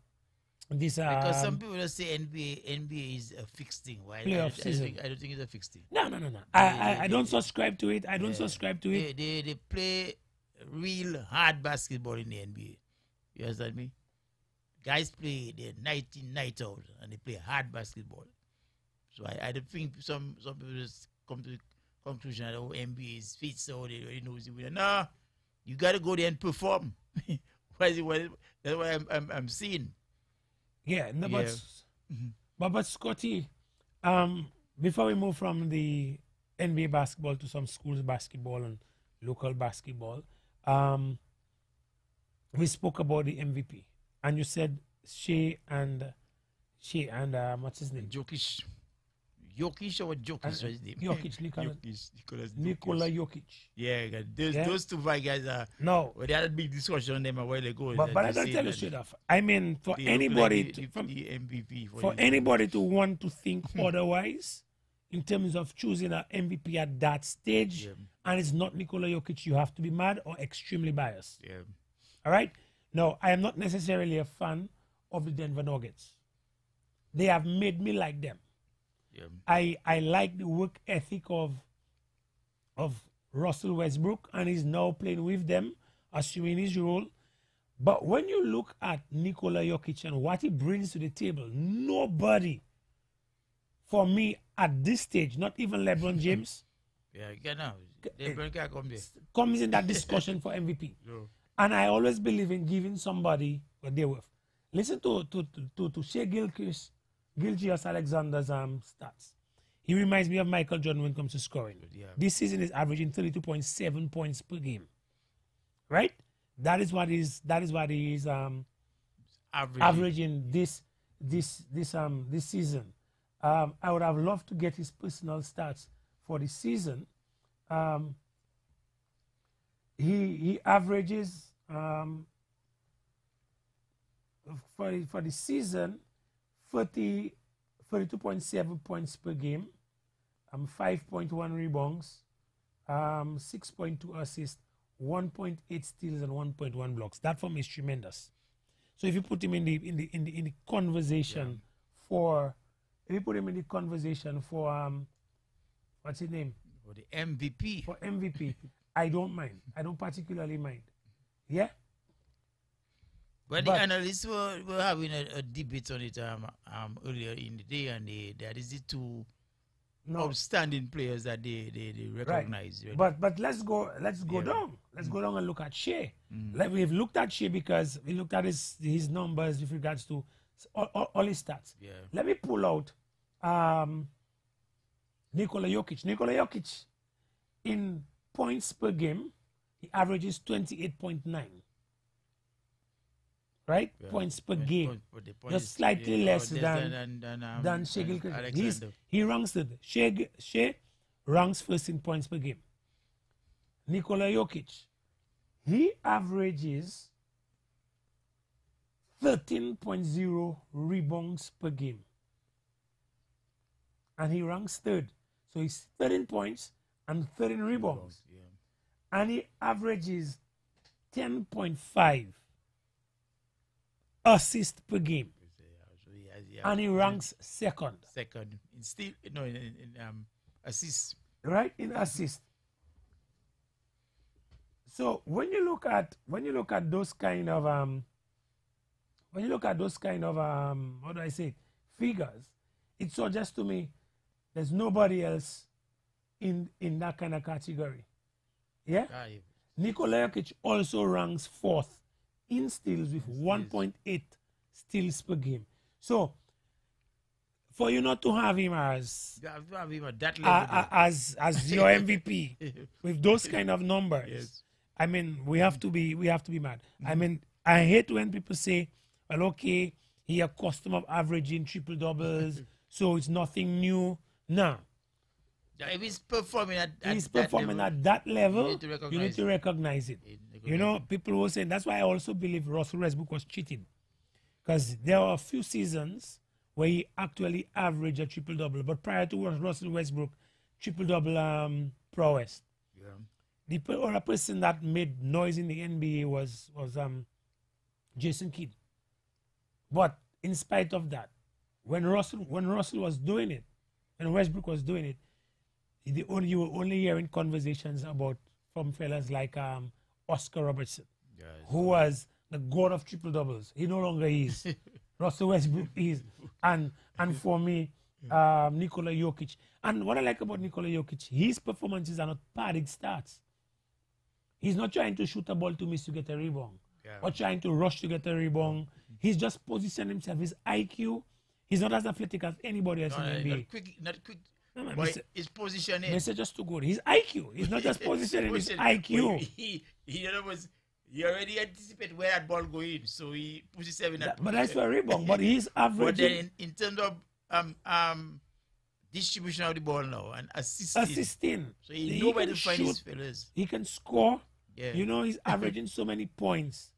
people just say NBA is a fixed thing. Why? I don't think it's a fixed thing. No. I don't subscribe to it. I don't subscribe to it. They play real hard basketball in the NBA. You understand me? Guys play their night in, night out, and they play hard basketball. So I don't think some people just come to the conclusion that NBA is fit, so they already know the winner. No, you got to go there and perform. That's what I'm seeing. Yeah, no, but Scotty, before we move from the NBA basketball to some schools basketball and local basketball, we spoke about the MVP, and you said Shea and what's his name? Jokic or Jokic? Nikola Jokic. Yeah, those two guys are. No, they had a big discussion on them a while ago. But I don't tell you straight off. I mean, for anybody the MVP for anybody to want to think otherwise in terms of choosing an MVP at that stage, and it's not Nikola Jokic, you have to be mad or extremely biased. Yeah. All right. No, I am not necessarily a fan of the Denver Nuggets. They have made me like them. Yeah. I like the work ethic of Russell Westbrook, and he's now playing with them, assuming his role. But when you look at Nikola Jokic and what he brings to the table, nobody, for me, at this stage, not even LeBron James, comes in that discussion for MVP. No. And I always believe in giving somebody what they're worth. Listen to Shea Gilgeous Alexander's stats. He reminds me of Michael Jordan when it comes to scoring. Yeah. This season is averaging 32.7 points per game. Right? That is what he is averaging this season. I would have loved to get his personal stats for the season. He averages for the season 32.7 points per game, 5.1 rebounds, 6.2 assists, 1.8 steals, and 1.1 blocks. That for me is tremendous. So if you put him in the conversation for, what's his name? For the MVP. For MVP, I don't mind. I don't particularly mind. Yeah. But the analysts were having a debate on it earlier in the day, and that is the two outstanding players that they recognize. Right. But let's go down. Let's go down and look at Shea. Like we've looked at Shea because we looked at his numbers with regards to all his stats. Yeah. Let me pull out Nikola Jokic. Nikola Jokic, in points per game, he averages 28.9. Right? Yeah. Points per game. Just slightly less than Shea Gilgeous. He ranks third. Shea ranks first in points per game. Nikola Jokic, he averages 13.0 rebounds per game. And he ranks third. So he's 13 points and 13 rebounds. Yeah. And he averages 10.5 assists per game. And he ranks second. Second. In still in assists. Right? In assists. So when you look at those kind of how do I say it, figures, it suggests to me there's nobody else in that kind of category. Yeah? Nikola Jokic also ranks fourth in steals with 1.8 steals per game. So for you not to have him as that level, as your MVP with those kind of numbers, yes. I mean, we have to be mad. I mean, I hate when people say, well, okay, he accustomed of averaging triple doubles, so it's nothing new. No. If he's performing at that level, you need to recognize it. You know, people were saying, that's why I also believe Russell Westbrook was cheating. Because there were a few seasons where he actually averaged a triple double. But prior to Russell Westbrook, triple double prowess. Yeah. The other person that made noise in the NBA was Jason Kidd. But in spite of that, when Russell was doing it, when Westbrook was doing it, you were only hearing conversations from fellas like Oscar Robertson, yes, who was the god of triple doubles. He no longer is. Russell Westbrook is, and for me, Nikola Jokic. And what I like about Nikola Jokic, his performances are not padded stats. He's not trying to shoot a ball to miss to get a rebound, or trying to rush to get a rebound. He's just positioning himself. His IQ, he's not as athletic as anybody else in the NBA. Not quick. But his positioning. It's just too good. His IQ. He's not just positioning. His IQ. He already anticipated where that ball going, so he puts himself in that. But that's for a rebound. But he's averaging. But then in terms of distribution of the ball now and assisting. So he knows where to find his fellas. He can score. Yeah. You know, he's averaging so many points.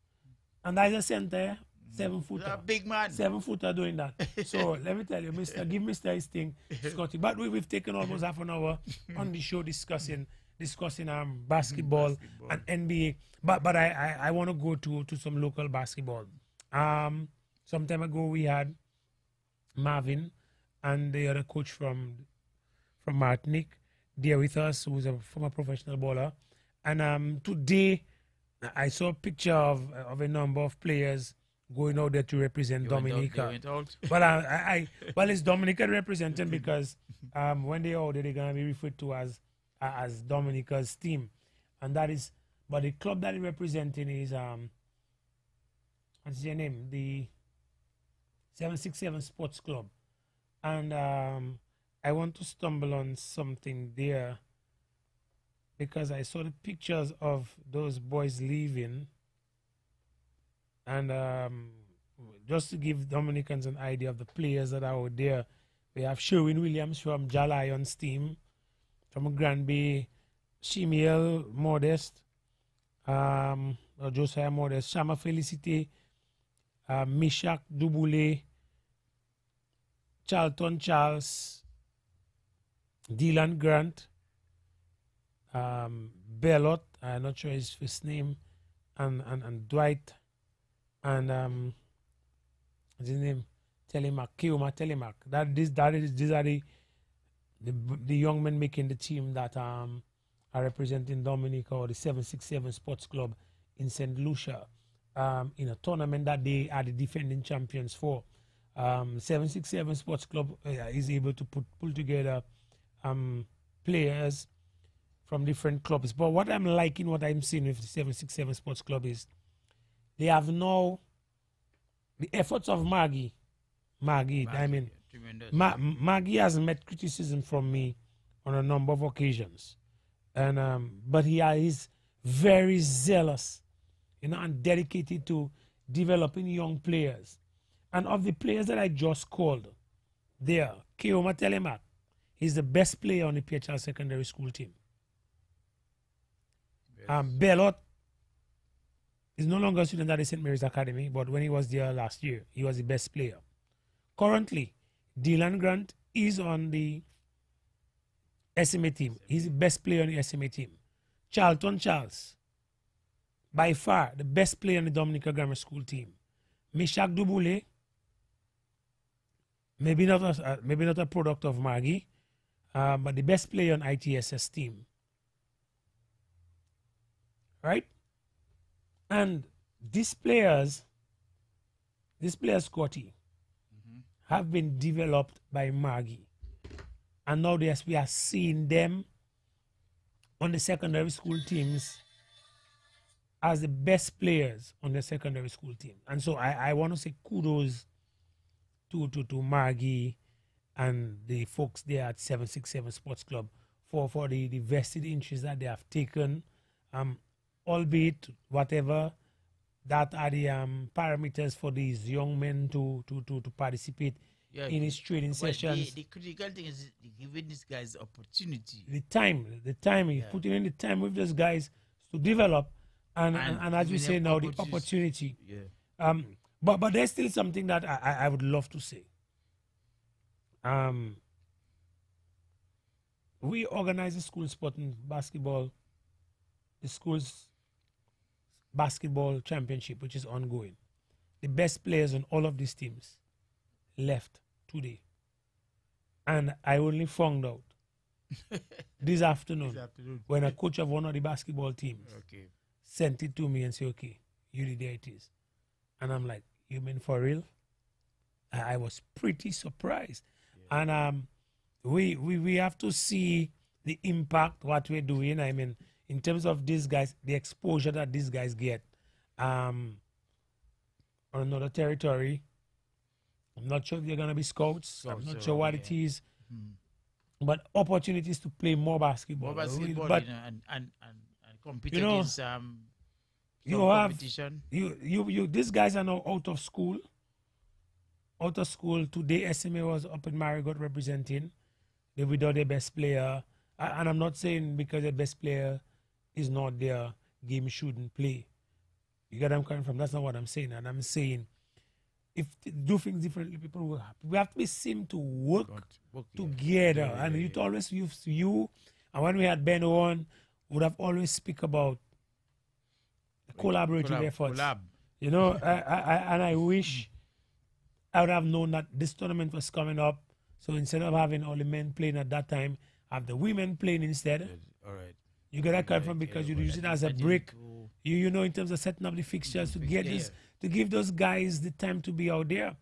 And as a center, 7-footer. A big man. 7-footer doing that. So let me tell you, give Mr. his thing, Scotty. But we've taken almost half an hour on the show discussing basketball and NBA. But I want to go to some local basketball. Some time ago we had Marvin and the other coach from Martinique there with us, who's a former professional bowler. And today I saw a picture of a number of players going out there to represent Dominica. Well, it's Dominica representing because when they're out there, they're gonna be referred to as Dominica's team, and that is. But the club that they're representing is what's their name? The 767 Sports Club, and I want to stumble on something there, because I saw the pictures of those boys leaving. And just to give Dominicans an idea of the players that are out there, we have Sherwin Williams from Jal Lions team, from Granby, Shimiel Modest, Josiah Modest, Shama Felicite, Mishak Dubule, Charlton Charles, Dylan Grant, Bellot, I'm not sure his first name, and Dwight, and what's his name? Telemark, Keoma Telemark. These are the young men making the team that are representing Dominica, or the 767 Sports Club in St. Lucia, in a tournament that they are the defending champions for. 767 Sports Club is able to pull together players from different clubs. But what I'm liking, what I'm seeing with the 767 Sports Club is they have now the efforts of Maggie, I mean, Maggie has met criticism from me on a number of occasions, and but he is very zealous, and dedicated to developing young players. And of the players that I just called, there, Keoma Telemark, he's the best player on the PHL secondary school team. Yes. Bellot is no longer a student at the St. Mary's Academy, but when he was there last year, he was the best player. Currently, Dylan Grant is on the SMA team. He's the best player on the SMA team. Charlton Charles, by far the best player on the Dominica Grammar School team. Mishak Dubule, maybe not a product of Maggie, but the best player on ITSS team. Right? And these players, Scotty, have been developed by Maggie. And now we are seeing them on the secondary school teams as the best players on the secondary school team. And so I want to say kudos to Maggie and the folks there at 767 Sports Club for the vested interest that they have taken, albeit whatever that are the parameters for these young men to participate in his training sessions. The critical thing is giving these guys opportunity. The time, he's putting in the time with those guys to develop, and as you say now, the opportunity. Yeah. But there's still something that I would love to say. We organize a school sport in basketball, the school's basketball championship, which is ongoing. The best players on all of these teams left today. And I only found out this afternoon when a coach of one of the basketball teams sent it to me and said, okay, Yuri, there it is. And I'm like, you mean for real? I was pretty surprised. Yeah. And we have to see the impact, what we're doing. I mean, in terms of these guys, the exposure that these guys get on another territory. I'm not sure if they're going to be scouts. I'm not sure what it is. But opportunities to play more basketball. But, and compete against competition. These guys are now out of school. Today, SMA was up in Marigot representing. They without their best player. And I'm not saying because the best player is not there, game shouldn't play. You get where I'm coming from? That's not what I'm saying. And I'm saying, if they do things differently, people will happen. We have to be seen to work together. And it always used you. And when we had Ben on, would have always speak about collaborative efforts. You know, and I wish I would have known that this tournament was coming up. So instead of having all the men playing at that time, have the women playing instead. All right. You get that come from because you use it as a break. You know, in terms of setting up the fixtures to get this, to give those guys the time to be out there.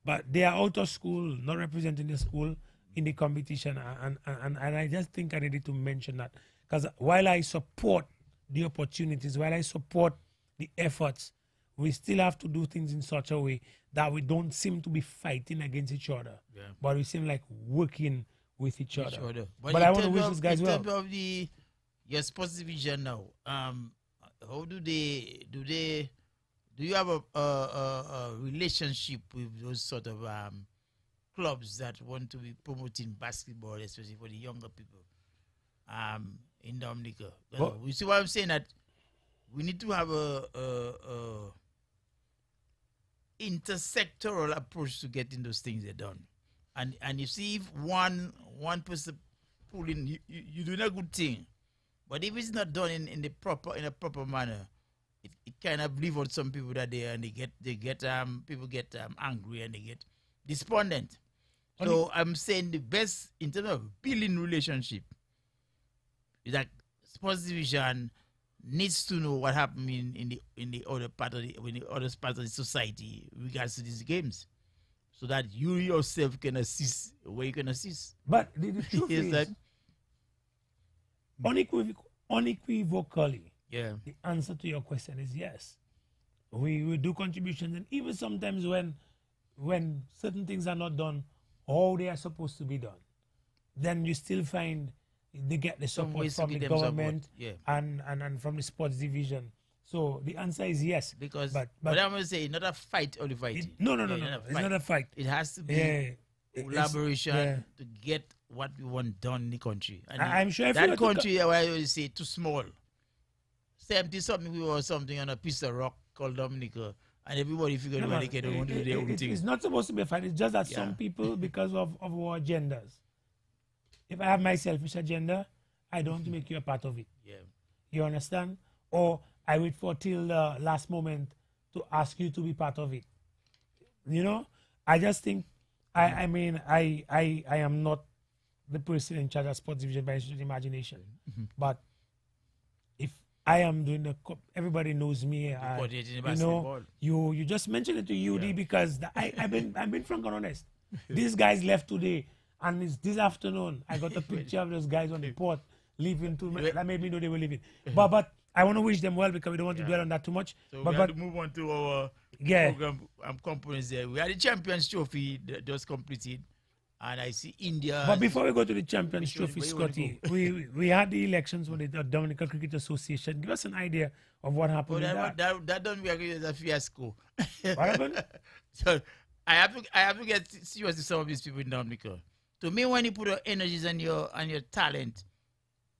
But they are out of school, not representing the school in the competition. And I just think I needed to mention that. Because while I support the opportunities, while I support the efforts, we still have to do things in such a way that we don't seem to be fighting against each other. Yeah. But we seem like working with each other. But I want to wish these guys well. In terms of your sports division now, how do they do you have a relationship with those sort of clubs that want to be promoting basketball, especially for the younger people in Dominica? You see what I'm saying? That we need to have a intersectoral approach to getting those things done. And you see, if one person pulling, you're doing a good thing. But if it's not done in a proper manner, it kind of leave out some people that they get people get angry and they get despondent. So I'm saying the best in terms of building relationship is that sports division needs to know what happened in the other part of the society in regards to these games, so that you yourself can assist where you can assist. But the truth is that unequivocally, yeah, the answer to your question is yes. We do contributions, and even sometimes when certain things are not done how they are supposed to be done, then you still find they get the support from the government and from the sports division. So the answer is yes. Because but I'm going to say, not a fight or the fight. No. It's not a fight. It has to be collaboration to get what we want done in the country. And I'm sure if that country, I always say, too small. 70-something people or something on a piece of rock called Dominica, and everybody figured out they can want to do their own thing. It's not supposed to be a fight. It's just that some people, because of our agendas, if I have my selfish agenda, I don't make you a part of it. Yeah. You understand? Or I wait for till the last moment to ask you to be part of it. You know? I just think, I am not the person in charge of sports division by imagination. But if I am doing everybody knows me. You just mentioned it to UD because I've been frank and honest. These guys left today, and it's this afternoon I got a picture of those guys on the port leaving. That made me know they were leaving. But I want to wish them well because we don't want to dwell on that too much. So we have to move on to our program components there. We had the Champions Trophy that was completed. And I see India. But before we go to the Champions Trophy, Scotty, we had the elections with the Dominican Cricket Association. Give us an idea of what happened. That don't be as a fiasco. What happened? So I have to get serious with some of these people in Dominica. To me, when you put your energies and your talent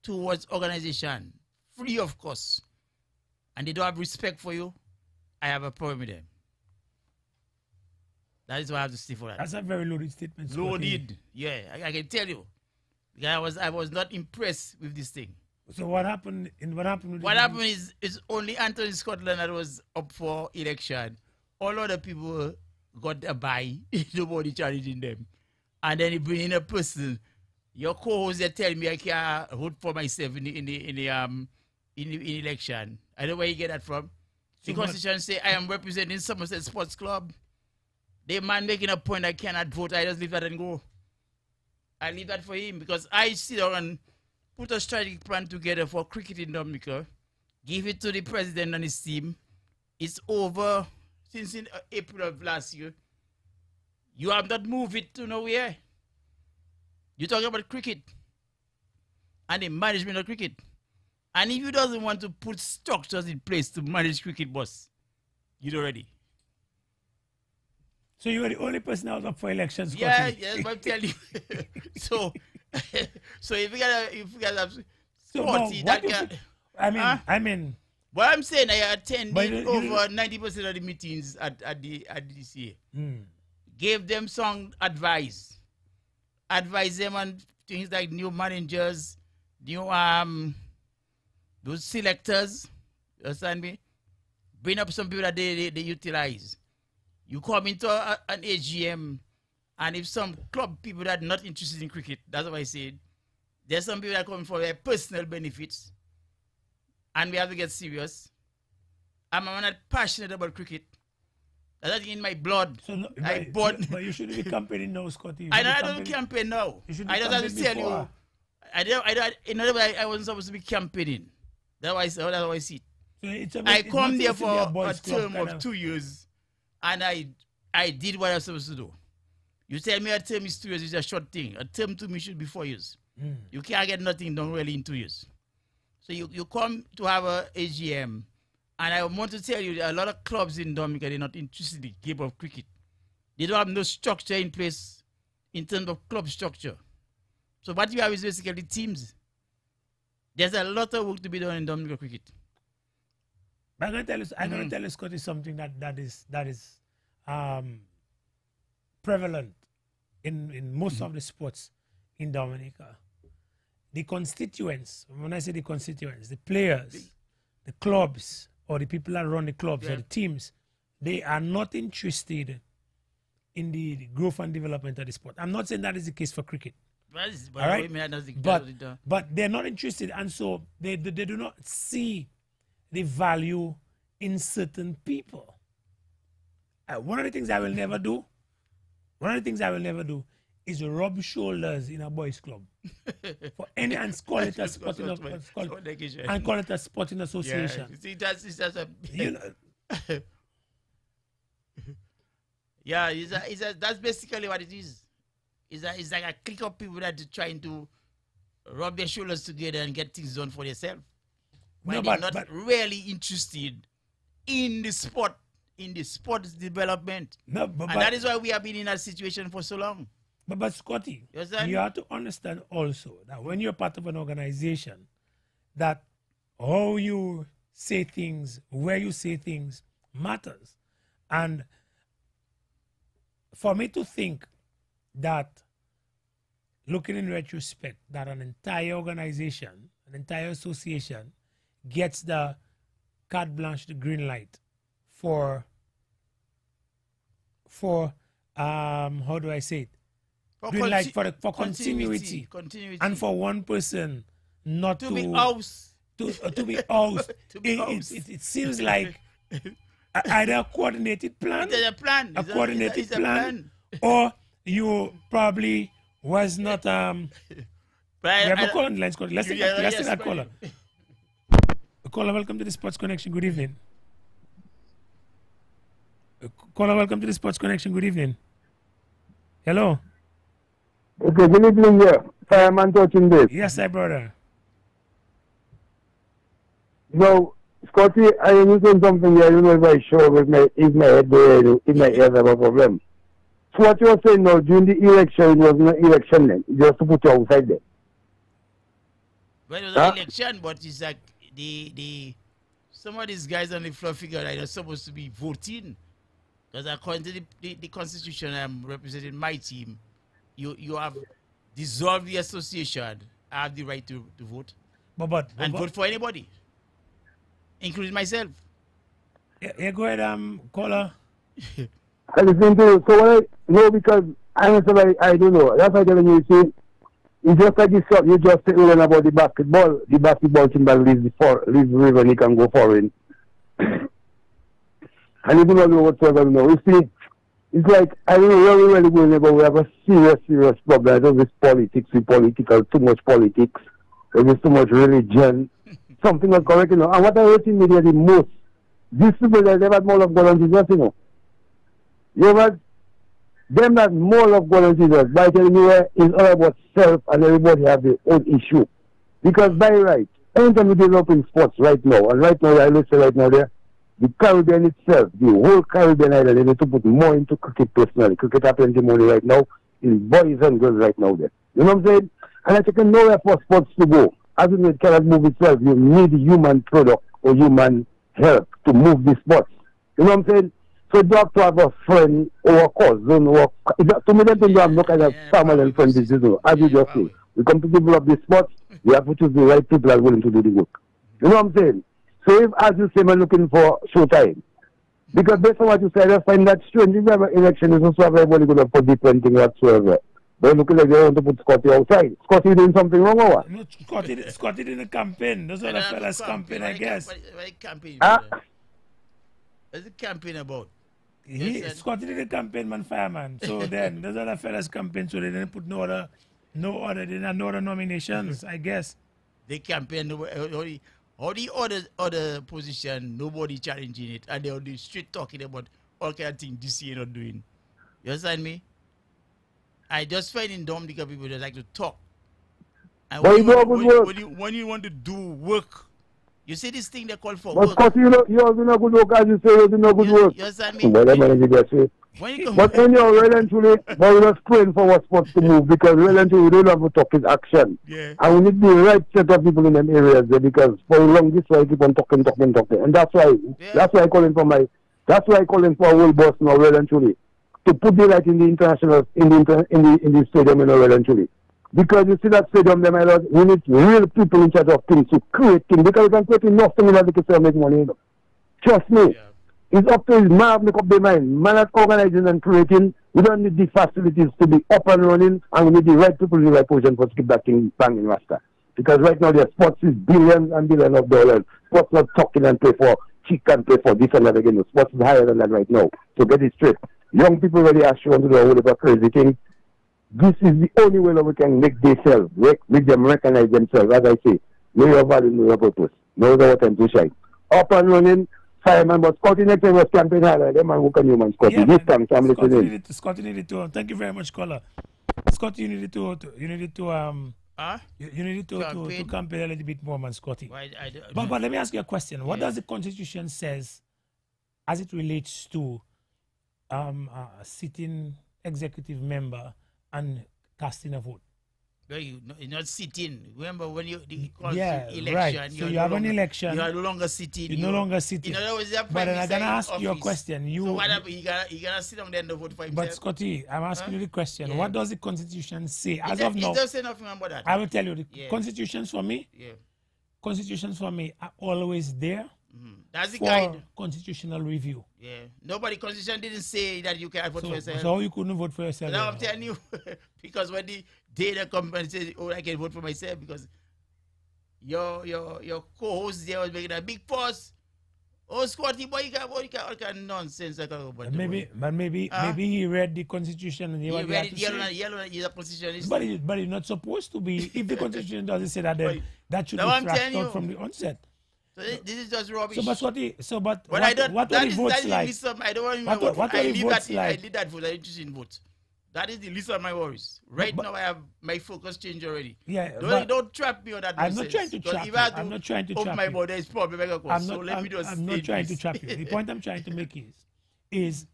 towards organization, free of cost, and they don't have respect for you, I have a problem with them. That is why I have to stay for that. That's a very loaded statement, Scotty. Loaded, yeah. I can tell you. I was not impressed with this thing. So what happened? What happened is only Anthony Scotland that was up for election. All other people got a buy. Nobody challenging them. And then he bring in a person. Your co-host they tell me I can't vote for myself in the election. I don't know where you get that from. The Constitution say I am representing Somerset Sports Club. The man making a point I cannot vote, I just leave that and go. I leave that for him because I sit down and put a strategic plan together for cricket in Dominica, give it to the president and his team. It's over since in April of last year. You have not moved it to nowhere. You're talking about cricket and the management of cricket. And if you doesn't want to put structures in place to manage cricket, boss, you do already. So you were the only person that was up for elections, Scotty. Yeah, but I'm telling you. so if you guys have sporty, I mean. What I'm saying, I attended over 90% of the meetings at this year. Gave them some advice. Advise them on things like new managers, new those selectors. You understand me? Bring up some people that they utilize. You come into an AGM, and if some club people that are not interested in cricket, that's what I said, there's some people that come for their personal benefits, and we have to get serious. I'm not passionate about cricket. That's not in my blood. So no, but you shouldn't be campaigning now, Scotty. I don't campaign now. I just have to tell you. I wasn't supposed to be campaigning. That's how I see it. So I come there for a term of 2 years. And I did what I was supposed to do. You tell me a term is 2 years is a short thing. A term to me should be 4 years. You can't get nothing done really in 2 years. So you come to have a AGM And I want to tell you, a lot of clubs in Dominica, they're not interested in the game of cricket. They don't have no structure in place in terms of club structure. So what you have is basically teams. There's a lot of work to be done in Dominica cricket. But I'm gonna tell you, Scotty, something that is prevalent in most of the sports in Dominica. The constituents, when I say the constituents, the players, the clubs, or the people that run the clubs or the teams, they are not interested in the growth and development of the sport. I'm not saying that is the case for cricket. But, all right? But they're not interested, and so they do not see the value in certain people. One of the things I will never do is rub shoulders in a boys' club for any and call it a sporting and call it a sporting association. Yeah, see, that's a You know, yeah, that's basically what it is. It's like a clique of people that are trying to rub their shoulders together and get things done for themselves. They're not really interested in the sport, in the sports development. And that is why we have been in that situation for so long. But Scotty, you have to understand also that when you're part of an organization, that how you say things, where you say things matters. And for me to think that, looking in retrospect, that an entire organization, an entire association gets the carte blanche, the green light for how do I say it? Green light for continuity, and for one person not to be ousted. To be ousted. It seems like either a coordinated plan, It's a plan. or you probably was not. We have a caller on the line, Scotty. Let's take that caller. Caller, welcome to the Sports Connection. Good evening. Caller, welcome to the Sports Connection. Good evening. Hello. Okay, good evening, yeah. Fireman touching this. Yes, sir, brother. No, Scotty, I am doing something here. I don't know if I show with my head there, in my ears have a problem. So what you were saying now, during the election, it wasn't an election then. Just to put you outside there. Well, it was an election, but it's like some of these guys on the floor figure that are supposed to be voting. Because according to the constitution, I'm representing my team. You have dissolved the association. I have the right to vote. But vote for anybody, including myself. Yeah, go ahead, caller. I listen to you. So no, because I don't know. That's why I'm telling you, see, it's just like this. You just say about the basketball. The basketball team that leaves the river and he can go foreign. And you do not know whatsoever. No, you see. It's like, I don't know where we're really going, but we have a serious problem. I don't know this politics, too much politics, there's too much religion, something not correct, you know. And what I heard in media the most, these people that they've had more of God on Jesus, you know. You have them that more of God on Jesus, by telling you it's all about self and everybody have their own issue. Because by right, anytime we develop in sports right now, and right now, I will say right now there, the Caribbean itself, the whole Caribbean island, they need to put more into cricket personally. Cricket has plenty money right now in boys and girls right now there. You know what I'm saying? And I think nowhere for sports to go. As it cannot move itself, you need human product or human help to move the sports. You know what I'm saying? So you have to have a friend or a cousin or to me that you have no kind of family and friends, you know, as you just say. We come to develop the sports, we have to choose the right people that are willing to do the work. You know what I'm saying? So if, as you say, we're looking for showtime, because based on what you said, I find that strange. If you have an election, it's also everybody going to put different thing whatsoever. But looking like they want to put Scotty outside. Scotty doing something wrong or what? No, Scotty didn't campaign. Those are the fellas campaign, I guess. What campaign? What's the campaign about? Scotty didn't campaign, man, fireman. So then, those are the fellas campaign, so they didn't put no other nominations, I guess. They campaign, all the other position, nobody challenging it, and they're on the street talking about all kind of things this year not doing. You understand me? I just find in Dominica people that like to talk. And when you want to do work, You see this thing they call for But work. Scotty, you also know good work, as you say, you do no good work. You understand me? But anyhow, well and truly, but we're just praying for our sports to move, because well and truly, we don't have to talk, it's action. Yeah. And we need the right set of people in them areas there, because for long this way, keep on talking. And that's why I calling for a whole boss now, well and truly, to put the right in the international, in the stadium, well and truly. Because you see that stadium, we need real people in charge of things to create things, because we can create enough things that we can make money. Trust me. Yeah. It's up to his man to make up their mind. Man at organizing and creating. We don't need the facilities to be up and running, and we need the right people in the right position for to keep that thing banging master. Because right now the sports is billions and billions of dollars. Sports not talking and pay for cheek and pay for this and that again. Sports is higher than that right now. So get it straight. Young people really are sure to do a whole lot of crazy things. This is the only way that we can make themselves, make them recognize themselves. As I say, know your value, know your purpose. Know what time to shine. Up and running. Fireman, but Scotty next time was campaign hard. Them man who can you man Scotty. Yeah, this time I'm listening. Scotty needed to. Thank you very much, caller. Scotty, you needed to campaign a little bit more, man, Scotty. But let me ask you a question. What does the Constitution says as it relates to a sitting executive member and casting a vote? No, you're not sitting. Remember when you election, right. So you have an election. You are no longer sitting. You're no longer sitting. In other words, but then I'm gonna ask you a question. So what happened? You gotta sit down there and vote for himself. But Scotty, I'm asking you the question. Yeah. What does the Constitution say? As of now, it doesn't say nothing about that. I will tell you the constitutions for me. Yeah. Constitutions for me are always there. That's the for guide. Constitutional review. Yeah. Nobody constitution didn't say that you can't vote for yourself. So you couldn't vote for yourself. Now I'm telling you, because when the data comes and says, "Oh, I can vote for myself," because your co-host there was making a big fuss. Oh, Scotty, boy, you can't vote. All kind of nonsense. Maybe he read the Constitution and he read it. Yellow is a constitution. But it's not supposed to be. If the Constitution doesn't say that, then that should be thrashed out from the onset. So this is just rubbish. What were the votes like? I don't want to vote. I leave that vote. I'm interested in vote. That is the least of my worries. Right now, I have my focus changed already. Yeah, don't trap me on that. I'm not trying to trap you. I'm not trying to trap you. My body is probably I'm not trying to trap you. The point I'm trying to make is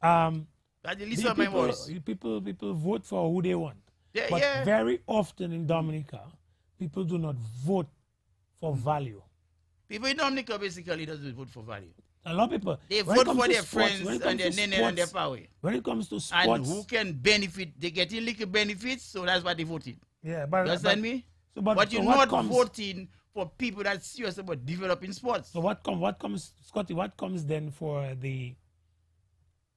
that's the least of my worries. People vote for who they want. Yeah, but very often in Dominica, people do not vote for value. People in Dominica basically doesn't vote for value. A lot of people. They vote for their friends and their nene and their power. When it comes to sports. And who can benefit, they get little benefits, so that's why they voted. Yeah, but... You understand me? But you're not voting for people that's serious about developing sports. So what comes, Scotty, what comes then for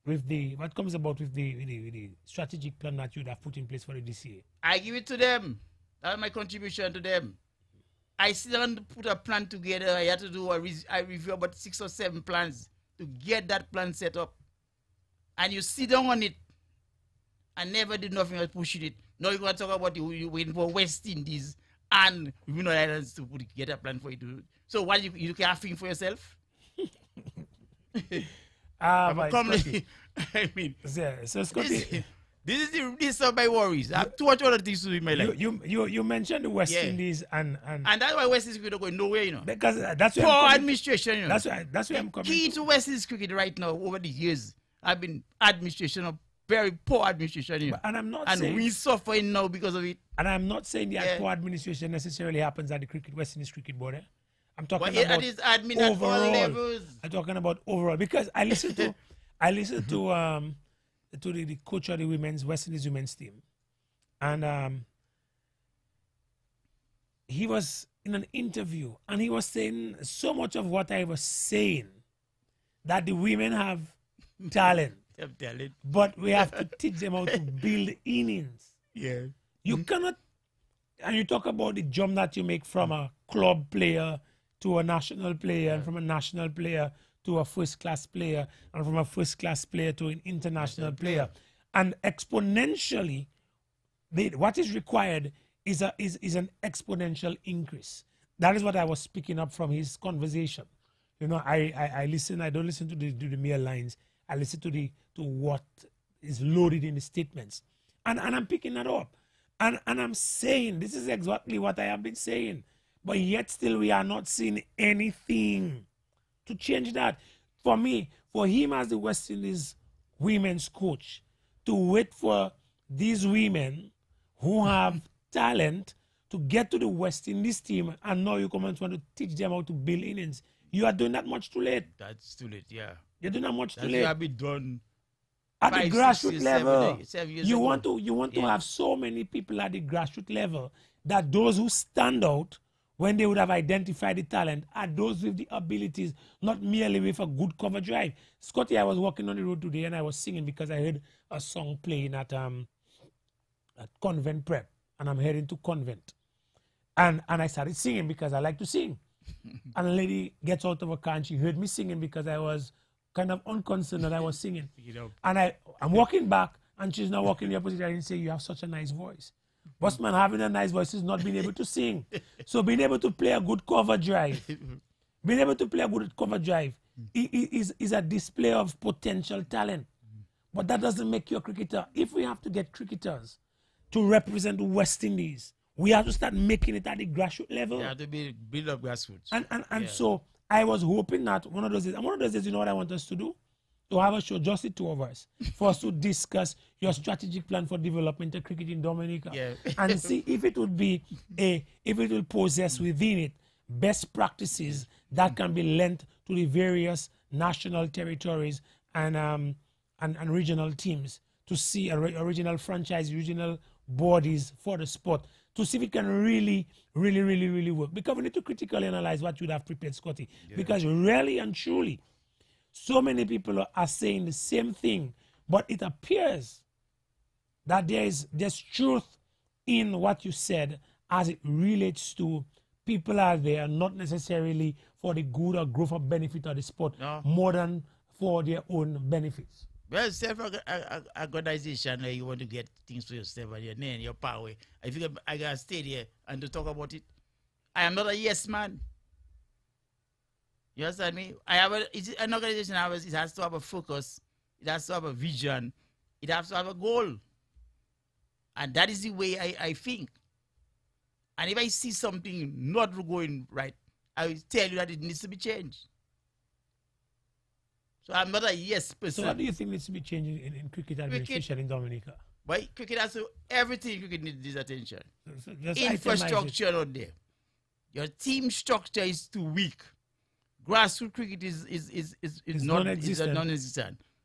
what comes about with the strategic plan that you would have put in place for the DCA? I give it to them. That's my contribution to them. I sit down and put a plan together. I had to do a review about 6 or 7 plans to get that plan set up. And you sit down on it. I never did nothing else pushing it. Now you're going to talk about you waiting for West Indies and United Islands to get a plan for you to do. So what you can't think for yourself? I mean, so Scotty, this is my worries. I have too much other things to do in my life. You mentioned the West Indies and that's why West Indies cricket going nowhere, you know. Because that's where poor administration, you know. That's where I'm coming. Key to West Indies cricket right now over the years, I've been administration of very poor administration, you know. And I'm not saying we suffering now because of it. And I'm not saying that poor administration necessarily happens at the West Indies Cricket Board. I'm talking about admin overall. At all levels. I'm talking about overall because I listened to the coach of the West Indies women's team, and he was in an interview and he was saying so much of what I was saying, that the women have talent, but we have to teach them how to build innings. Yeah, you cannot, and you talk about the jump that you make from a club player to a national player, and from a national player to a first-class player, and from a first-class player to an international player. And exponentially, what is required is an exponential increase. That is what I was picking up from his conversation. You know, I listen. I don't listen to the mere lines. I listen to what is loaded in the statements, and I'm picking that up. And I'm saying this is exactly what I have been saying. But yet still we are not seeing anything to change that. For me, for him as the West Indies women's coach, to wait for these women who have talent to get to the West Indies team, and now you come and want to teach them how to build innings, you are doing that much too late. That's too late, yeah. You're doing that much That's too late. That be done at the grassroots level. 7 years you ago. want to have so many people at the grassroots level that those who stand out when they would have identified the talent are those with the abilities, not merely with a good cover drive. Scotty, I was walking on the road today and I was singing because I heard a song playing at Convent Prep, and I'm heading to Convent. And I started singing because I like to sing. And a lady gets out of a car and she heard me singing because I was kind of unconcerned that I was singing. And I'm walking back and she's now walking in the opposite direction and saying, you have such a nice voice. Bossman, having a nice voice is not being able to sing. So being able to play a good cover drive, is a display of potential talent. But that doesn't make you a cricketer. If we have to get cricketers to represent the West Indies, we have to start making it at the grassroots level. Yeah, to build up grassroots. And so I was hoping that one of those days, you know what I want us to do? To have a show, just the two of us, for us to discuss your strategic plan for development of cricket in Dominica. Yeah. And see if it will possess within it best practices that can be lent to the various national territories and regional teams, to see original franchise, regional bodies for the sport, to see if it can really work. Because we need to critically analyze what you would have prepared, Scotty. Yeah. Because really and truly, so many people are saying the same thing, but it appears that there's truth in what you said as it relates to people out there, not necessarily for the good or growth or benefit of the sport, more than for their own benefits. Well, self-organization, you want to get things for yourself and your name, your power. I think I got to stay there and to talk about it. I am not a yes man. You understand me? It's an organization. It has to have a focus. It has to have a vision. It has to have a goal. And that is the way I think. And if I see something not going right, I will tell you that it needs to be changed. So I'm not a yes person. So what do you think needs to be changed in cricket administration in Dominica? But cricket has to, everything cricket needs attention. So infrastructure out there. Your team structure is too weak. Grassroots cricket is non-existent.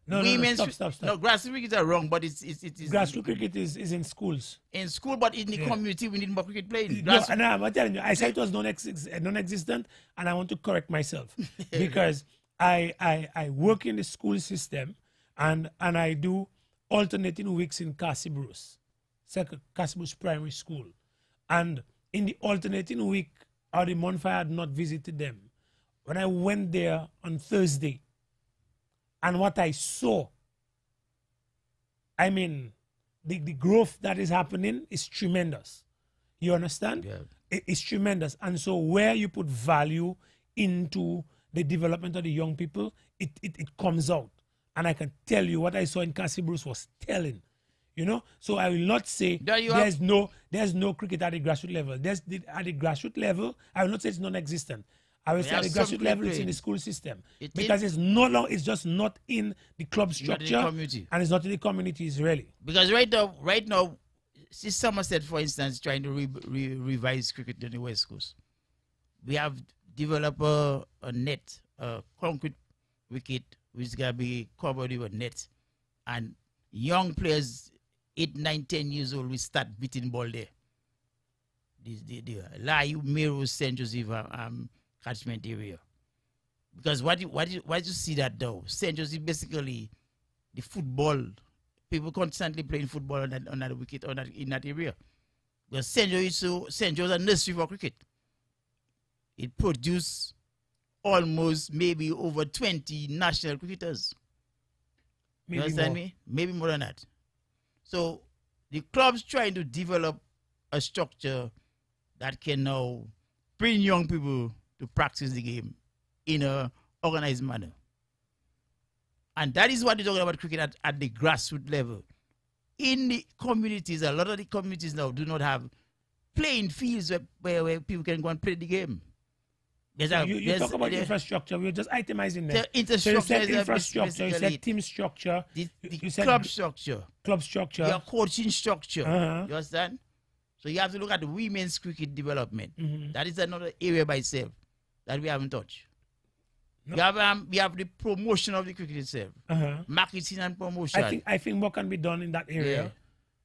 No, stop. No, grassroots cricket are wrong, but it's grassroots cricket is in schools. In school, but in the community, we need more cricket playing. I'm telling you, I said it was non-existent, and I want to correct myself because I work in the school system, and I do alternating weeks in Cassie Bruce Primary School, and in the alternating week or the month I had not visited them. When I went there on Thursday, and what I saw, I mean, the growth that is happening is tremendous. You understand? Yeah. It's tremendous. And so where you put value into the development of the young people, it comes out. And I can tell you what I saw in Cassie Bruce was telling. You know? So I will not say there's no cricket at the grassroots level. At the grassroots level, I will not say it's non-existent. I will say at the grassroots level, it's in the school system. Because it's just not in the club structure, and it's not in the communities, really. Because right now, see Somerset, for instance, trying to revise cricket in the West Coast. We have developed a net, a concrete wicket, which is going to be covered with a net. And young players, 8, 9, 10 years old, we start beating ball there. The Layu, Meru, St. Joseph, catchment area. Because why do you see that though? St. Joseph basically the football, people constantly playing football on that wicket in that area. Because St. Joseph is a nursery for cricket. It produced almost maybe over 20 national cricketers. You understand me? Maybe more than that. So the club's trying to develop a structure that can now bring young people to practice the game in an organized manner. And that is what they're talking about cricket at the grassroots level. In the communities, a lot of the communities now do not have playing fields where people can go and play the game. You talk about infrastructure. We're just itemizing there. The infrastructure, so you said infrastructure, you said team structure, you said club structure, your coaching structure. You understand? So you have to look at the women's cricket development. That is another area by itself that we haven't touched. No. We have the promotion of the cricket itself, marketing and promotion. I think what can be done in that area. Yeah.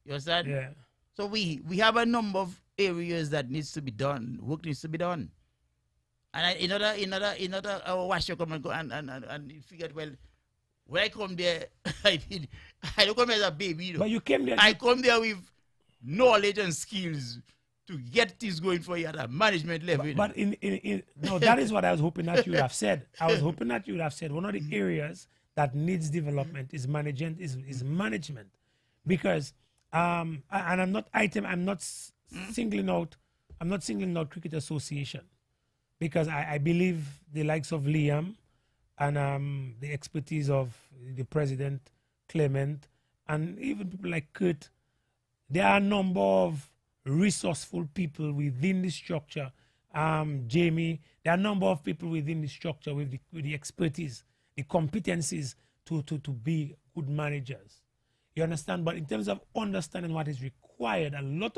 You understand? Yeah. So we have a number of areas that needs to be done. Work needs to be done. And another washer come and go and figured, well, when I come there, I don't come as a baby. But you came there. I come there with knowledge and skills to get things going for you at a management level. But no, that is what I was hoping that you would have said. I was hoping that you would have said one of the areas that needs development is management. Because and I'm not singling out Cricket Association. Because I believe the likes of Liam and the expertise of the president, Clement, and even people like Kurt, there are a number of resourceful people within the structure. Jamie, there are a number of people within the structure with the expertise, the competencies to be good managers. You understand? But in terms of understanding what is required, a lot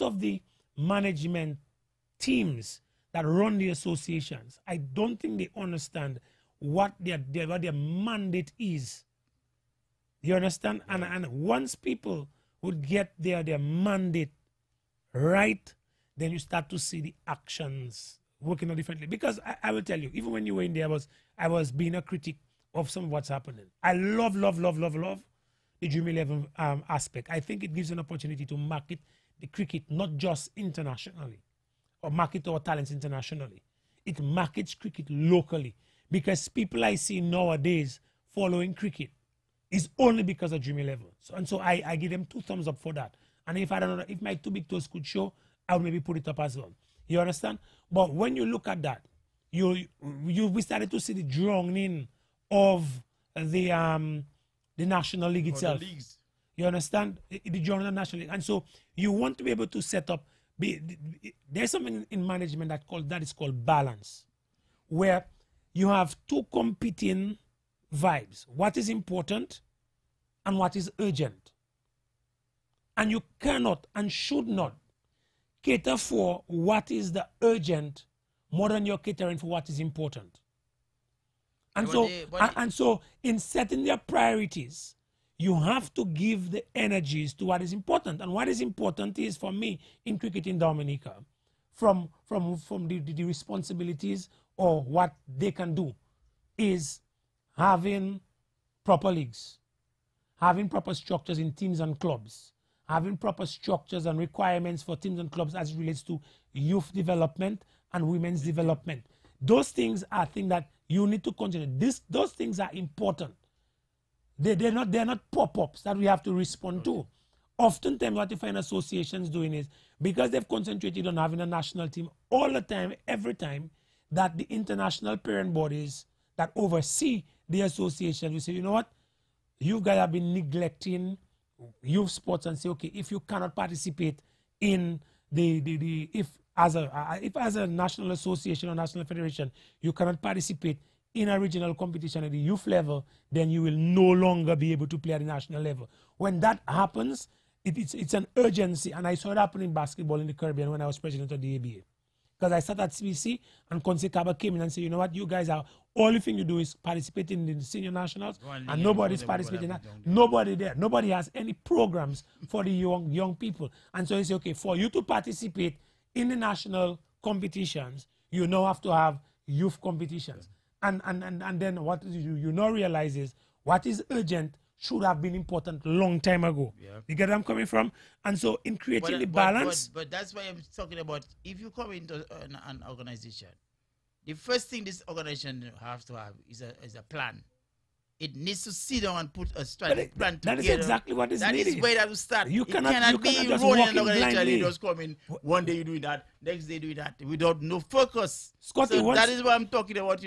of the management teams that run the associations, I don't think they understand what their mandate is. You understand? And once people would get their mandate right, then you start to see the actions working out differently. Because I will tell you, even when you were in there, I was being a critic of some of what's happening. I love the Dream 11 aspect. I think it gives an opportunity to market the cricket, not just internationally, or market our talents internationally. It markets cricket locally, because people I see nowadays following cricket is only because of Dream 11. So I give them 2 thumbs up for that. And if if my 2 big toes could show, I would maybe put it up as well. You understand? But when you look at that, we started to see the drawing in of the National League itself. You understand? The drawing of the National League. And so you want to be able to set up. There's something in management that is called balance, where you have 2 competing vibes: what is important and what is urgent. And you cannot and should not cater for what is the urgent more than you're catering for what is important. And so in setting their priorities, you have to give the energies to what is important. And what is important is, for me, in cricket in Dominica, from the responsibilities or what they can do, is having proper leagues, having proper structures in teams and clubs, having proper structures and requirements for teams and clubs as it relates to youth development and women's development. Those things are things that you need to consider. Those things are important. They're not pop-ups that we have to respond to. Oftentimes what you find associations doing is, because they've concentrated on having a national team all the time, every time, that the international parent bodies that oversee the association will say, you know what, you guys have been neglecting youth sports, and say, okay, if you cannot participate in if as a national association or national federation, you cannot participate in a regional competition at the youth level, then you will no longer be able to play at the national level. When that happens, it's an urgency. And I saw it happen in basketball in the Caribbean when I was president of the ABA. Because I sat at CBC and Konse Kaba came in and said, you know what, you guys are, all the thing you do is participate in the senior nationals, and nobody's participating in that. Nobody there. Nobody has any programs for the young people. And so he said, okay, for you to participate in the national competitions, you now have to have youth competitions. And then what you now realize is what is urgent should have been important long time ago. Yeah. You get where I'm coming from? And so in creating the balance... But that's why I'm talking about, if you come into an organization, the first thing this organization has to have is a plan. It needs to sit down and put a strategic plan together. That is exactly what is needed. That is where that will start. You cannot be just running walking an organization. blindly. You just come in, one day you do that, next day you do that, without no focus. Scotty, so that is what I'm talking about,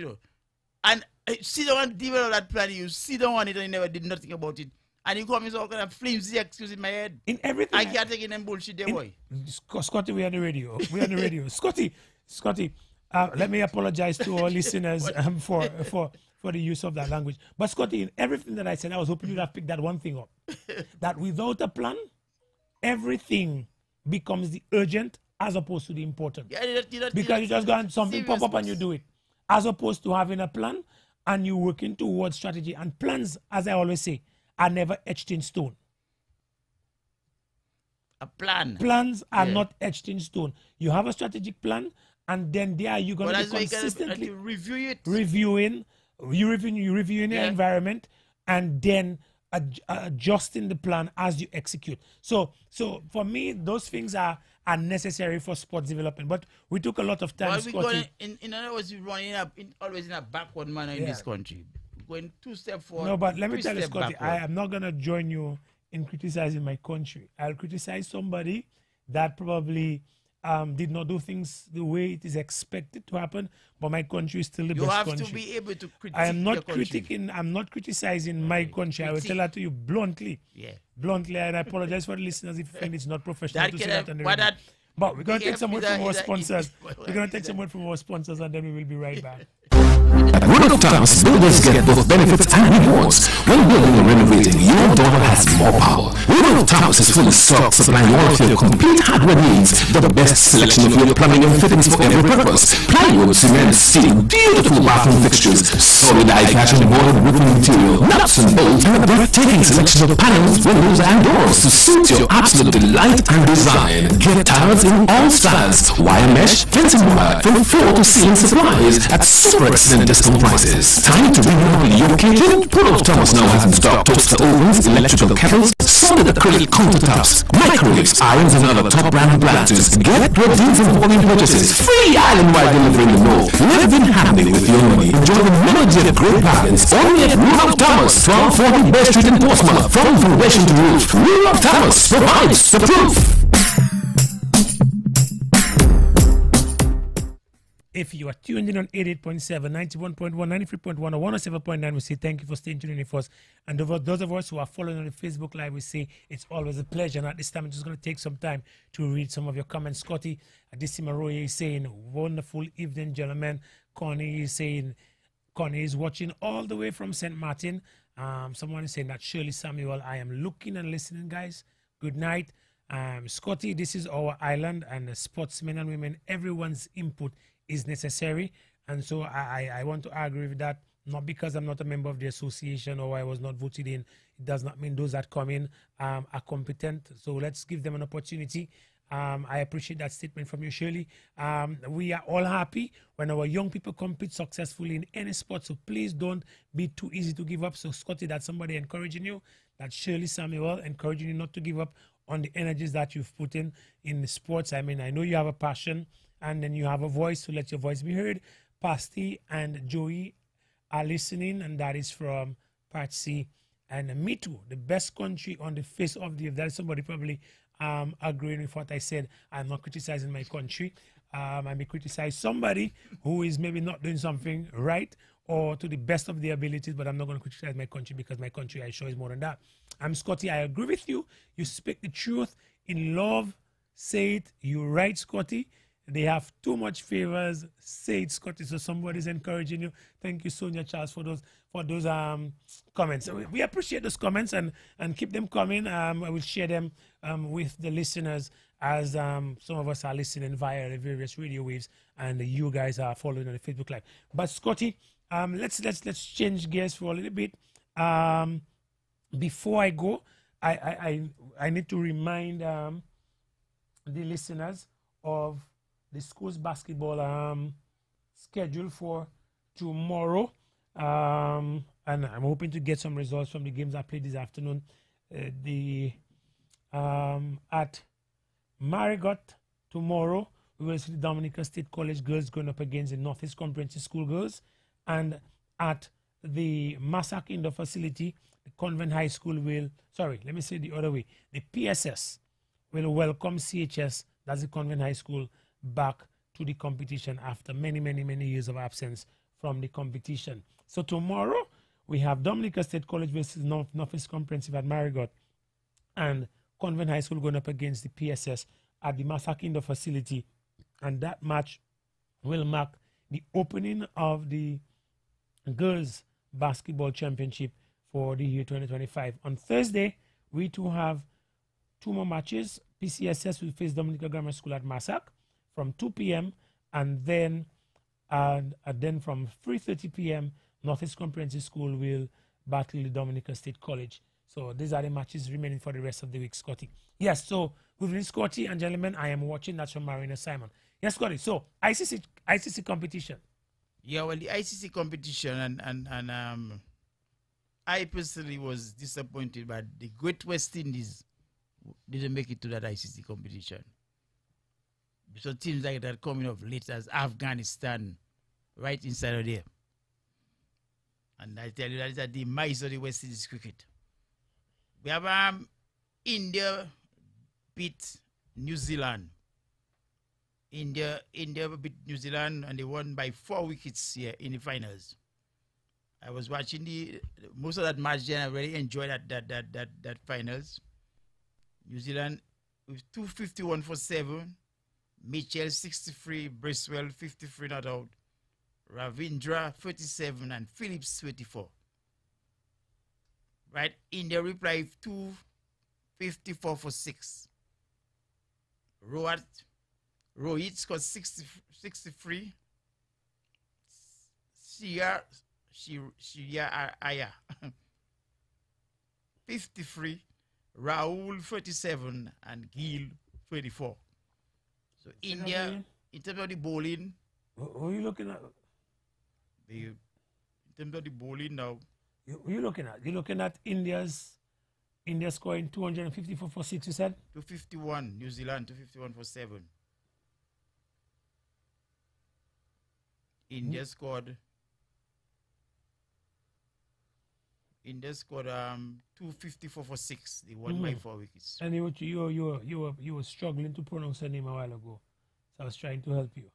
And sit down and develop that plan. You sit down on it and you never did nothing about it. And you come with all kind of flimsy excuse in my head. In everything. I can't take in them bullshit there, boy. Scotty, we're on the radio. We're on the radio. Scotty, let me apologize to our listeners for the use of that language. But Scotty, in everything that I said, I was hoping you'd have picked that one thing up. That without a plan, everything becomes the urgent as opposed to the important. Yeah, because you just go and something pop up and you do it. As opposed to having a plan and you working towards strategy. And plans, as I always say, are never etched in stone. A plan. Plans are not etched in stone. You have a strategic plan, and then there you're going to be consistently review it. Reviewing your environment, and then adjusting the plan as you execute. So for me, those things are necessary for sports development. But we took a lot of time. In other words, we're running always in a backward manner in this country. Going 2 steps forward. No, but let me tell you, Scotty, I am not going to join you in criticizing my country. I'll criticize somebody that probably did not do things the way it is expected to happen, but my country is still the best country. You have to be able to critique I am not your I'm not criticizing my country. I will tell that to you bluntly. Yeah. Bluntly, and I apologize for the listeners if you think it's not professional to say that on the radio. That, but we're going to take some word from our sponsors. We're going to take some word from our sponsors, and then we will be right back. At World of Towns, builders get both benefits and rewards. When building or renovating, your dollar has more power. World of Towns is fully stocked, supplying all of your complete hardware needs. The best selection of your plumbing and fittings for every purpose. Plywood, cement, steel, beautiful bathroom fixtures, solid eye-catching boarded roofing material, nuts and bolts, and a breathtaking selection of panels, windows, and doors to suit your absolute delight and design. Get tiles in all styles, wire mesh, fencing wire, from floor to ceiling supplies at super excellent discount prices. Time to remodel your kitchen? World of Thomas now has in stock toaster ovens, electrical kettles, solid acrylic countertops, microwaves, irons, and other top brand appliances. Get your deals and volume purchases. Free island-wide delivery in the mall. Live in happening with your money. Enjoy the melody of great bargains. Only at World of Thomas, 1240 Bay Street in Portsmouth. From foundation to roof, World of Thomas provides the proof. If you are tuned in on 88.7, 91.1, 93.1, or 107.9, we say thank you for staying tuned in for us. And those of us who are following on the Facebook Live, we say it's always a pleasure. And at this time, I'm just going to take some time to read some of your comments. Scotty Adisimaroye is saying, wonderful evening, gentlemen. Connie is saying, Connie is watching all the way from St. Martin. Someone is saying that Shirley Samuel, I am looking and listening, guys. Good night. Scotty, this is our island, and the sportsmen and women, everyone's input is necessary. And so I want to agree with that. Not because I'm not a member of the association or I was not voted in. It does not mean those that come in are competent. So let's give them an opportunity. I appreciate that statement from you, Shirley. We are all happy when our young people compete successfully in any sport. So please don't be too easy to give up. So Scotty, that's somebody encouraging you. That's Shirley Samuel encouraging you not to give up on the energies that you've put in the sports. I mean, I know you have a passion, and then you have a voice, so let your voice be heard. Pasty and Joey are listening, and that is from Patsy. And me too, the best country on the face of the earth. That is somebody probably agreeing with what I said. I'm not criticizing my country. I may criticize somebody who is maybe not doing something right or to the best of their abilities, but I'm not going to criticize my country because my country, I sure, is more than that. I'm Scotty. I agree with you. You speak the truth in love. Say it. You're right, Scotty. They have too much favors. Say it, Scotty. So somebody's encouraging you. Thank you, Sonia Charles, for those comments. We appreciate those comments and keep them coming. I will share them with the listeners as some of us are listening via the various radio waves, and you guys are following on the Facebook Live. But Scotty, let's change gears for a little bit. Before I go, I need to remind the listeners of the school's basketball schedule for tomorrow, and I'm hoping to get some results from the games I played this afternoon. At Marigot tomorrow, we will see the Dominican State College girls going up against the Northeast Comprehensive School girls, and at the Massac Indoor Facility, the Convent High School will, let me say the other way, the PSS will welcome CHS, that's the Convent High School, back to the competition after many years of absence from the competition. So tomorrow we have Dominica State College versus Northeast Comprehensive at Marigot, and Convent High School going up against the PSS at the Masakindo facility. And that match will mark the opening of the girls basketball championship for the year 2025. On Thursday, we too have two more matches. PCSS will face Dominica Grammar School at Massac from 2 p.m. and then from 3:30 p.m. Northeast Comprehensive School will battle the Dominica State College. So these are the matches remaining for the rest of the week, Scotty. Yes, so with this, Scotty and gentlemen, I am watching. That's from Marina Simon. Yes, Scotty. So ICC competition. Yeah, well, the ICC competition, and I personally was disappointed, but the Great West Indies didn't make it to that ICC competition. So teams like that coming up late as Afghanistan, right inside of there. And I tell you, that is a demise of the West Indies cricket. We have India beat New Zealand. India beat New Zealand and they won by 4 wickets here in the finals. I was watching most of that match and I really enjoyed that finals. New Zealand with 251 for 7. Mitchell 63, Bracewell 53 not out. Ravindra 37 and Phillips 24. Right, India replied 254 for 6. Rohit scored 63. Shia Aya 53. Rahul 37 and Gill 34. So India, in terms of the bowling, who are you looking at? In terms of the bowling now, who are you looking at? You're looking at India scoring 254 for 6, you said? 251, New Zealand 251 for 7. India scored 254 for 6. They won by 4 wickets. And you were struggling to pronounce her name a while ago, so I was trying to help you.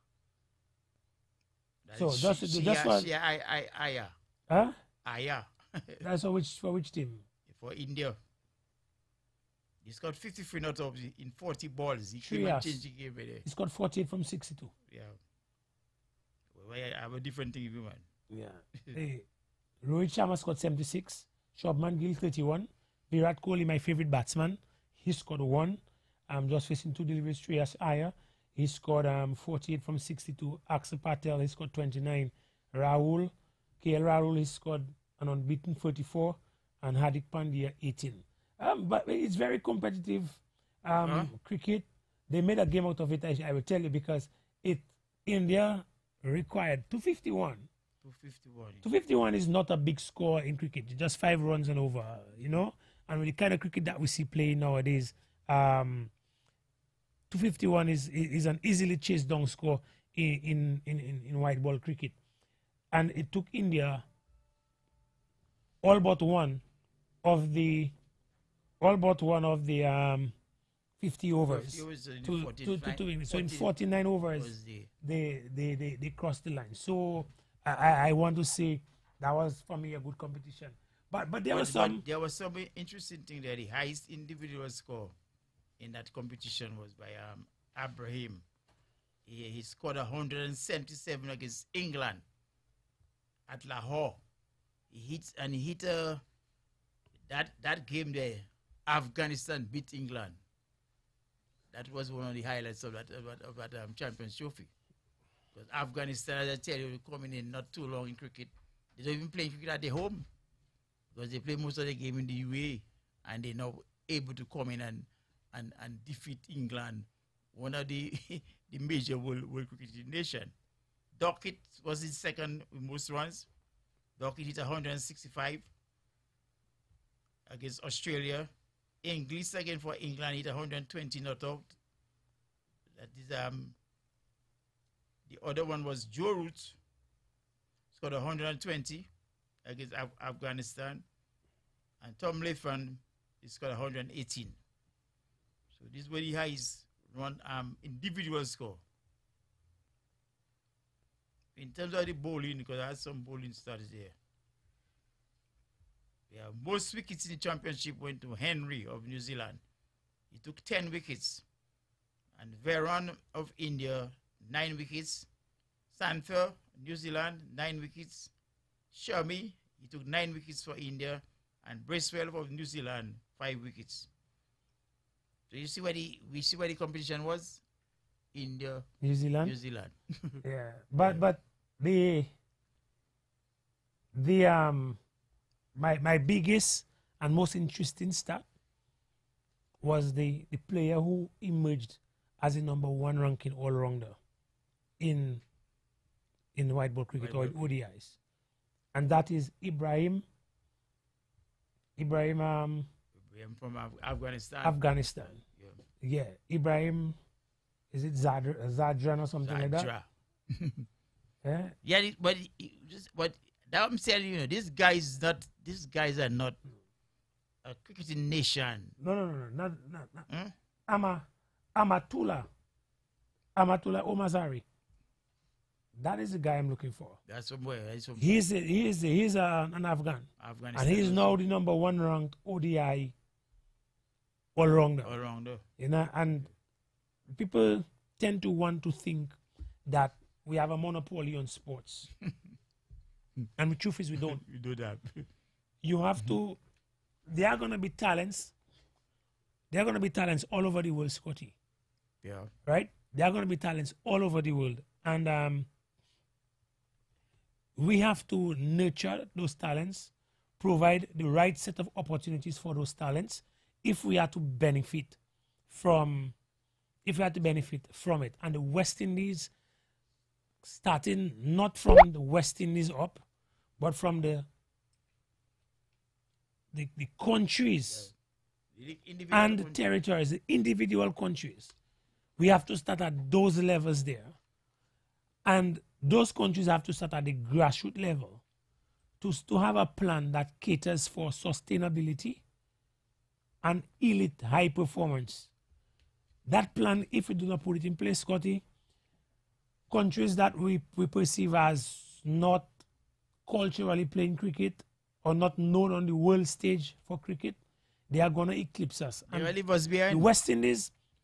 That's what. Aya. Huh? Aya. That's for which team? For India. He scored 53 not out in 40 balls. He came and changed the game. He scored 48 from 62. Yeah. Well, I have a different thing, man. Yeah. Hey, Rohit Sharma scored 76. Shubman Gill 31. Virat Kohli, my favorite batsman, he scored 1. I'm just facing 2 deliveries, Shreyas Iyer. He scored 48 from 62. Axel Patel, he scored 29. KL Rahul, he scored an unbeaten 34. And Hardik Pandya 18. But it's very competitive cricket. They made a game out of it, I will tell you, because India required 251. 251 is not a big score in cricket. It's just 5 runs and over, you know. And with the kind of cricket that we see playing nowadays, 251 is an easily chased down score in white ball cricket. And it took India all but one of the 50 overs to win. So in 49 overs, they crossed the line. So I want to say that was for me a good competition. But there was some interesting thing there. The highest individual score in that competition was by Abraham. He scored 177 against England at Lahore. He hit that game there. Afghanistan beat England. That was one of the highlights of that Champions Trophy. Because Afghanistan, as I tell you, coming in not too long in cricket. They don't even play cricket at their home. Because they play most of the game in the UAE. And they're now able to come in and defeat England, one of the major world cricket nation. Duckett was in second with most runs. Duckett hit 165 against Australia. Inglis again for England hit 120 not out. That is the other one was Joe Root, scored 120 against Afghanistan, and Tom Latham scored 118. So this were the highest run individual score. In terms of the bowling, because I had some bowling starts there. Yeah, most wickets in the championship went to Henry of New Zealand. He took 10 wickets. And Veron of India, 9 wickets. Sanfer, New Zealand, 9 wickets. Sharmi, he took 9 wickets for India. And Bracewell of New Zealand, 5 wickets. So you see we see where the competition was? India, New Zealand. New Zealand. Yeah, but the my biggest and most interesting stat was the player who emerged as a #1 ranking all-rounder in white ball cricket or in ODIs, and that is Ibrahim from Afghanistan. Afghanistan. Yeah, Ibrahim. Is it Zadran or something like that? Yeah. Yeah, but that I'm telling you, these guys are not a cricketing nation. No. Not. Amatullah Omazari. That is the guy I'm looking for. That's somewhere. He's an Afghan. Afghanistan. And he's now the #1 ranked ODI all-rounder. All-rounder. You know, and people tend to want to think that we have a monopoly on sports. And the truth is we don't. You do that. You have to, there are going to be talents. There are going to be talents all over the world, Scotty. Yeah. Right? There are going to be talents all over the world. And we have to nurture those talents, provide the right set of opportunities for those talents if we are to benefit from it. And the West Indies, starting not from the West Indies up, but from the countries and the territories, the individual countries. We have to start at those levels there. And those countries have to start at the grassroots level to have a plan that caters for sustainability and elite high performance. That plan, if we do not put it in place, Scotty, countries that we perceive as not culturally playing cricket or not known on the world stage for cricket, they are going to eclipse us. And leave us behind. The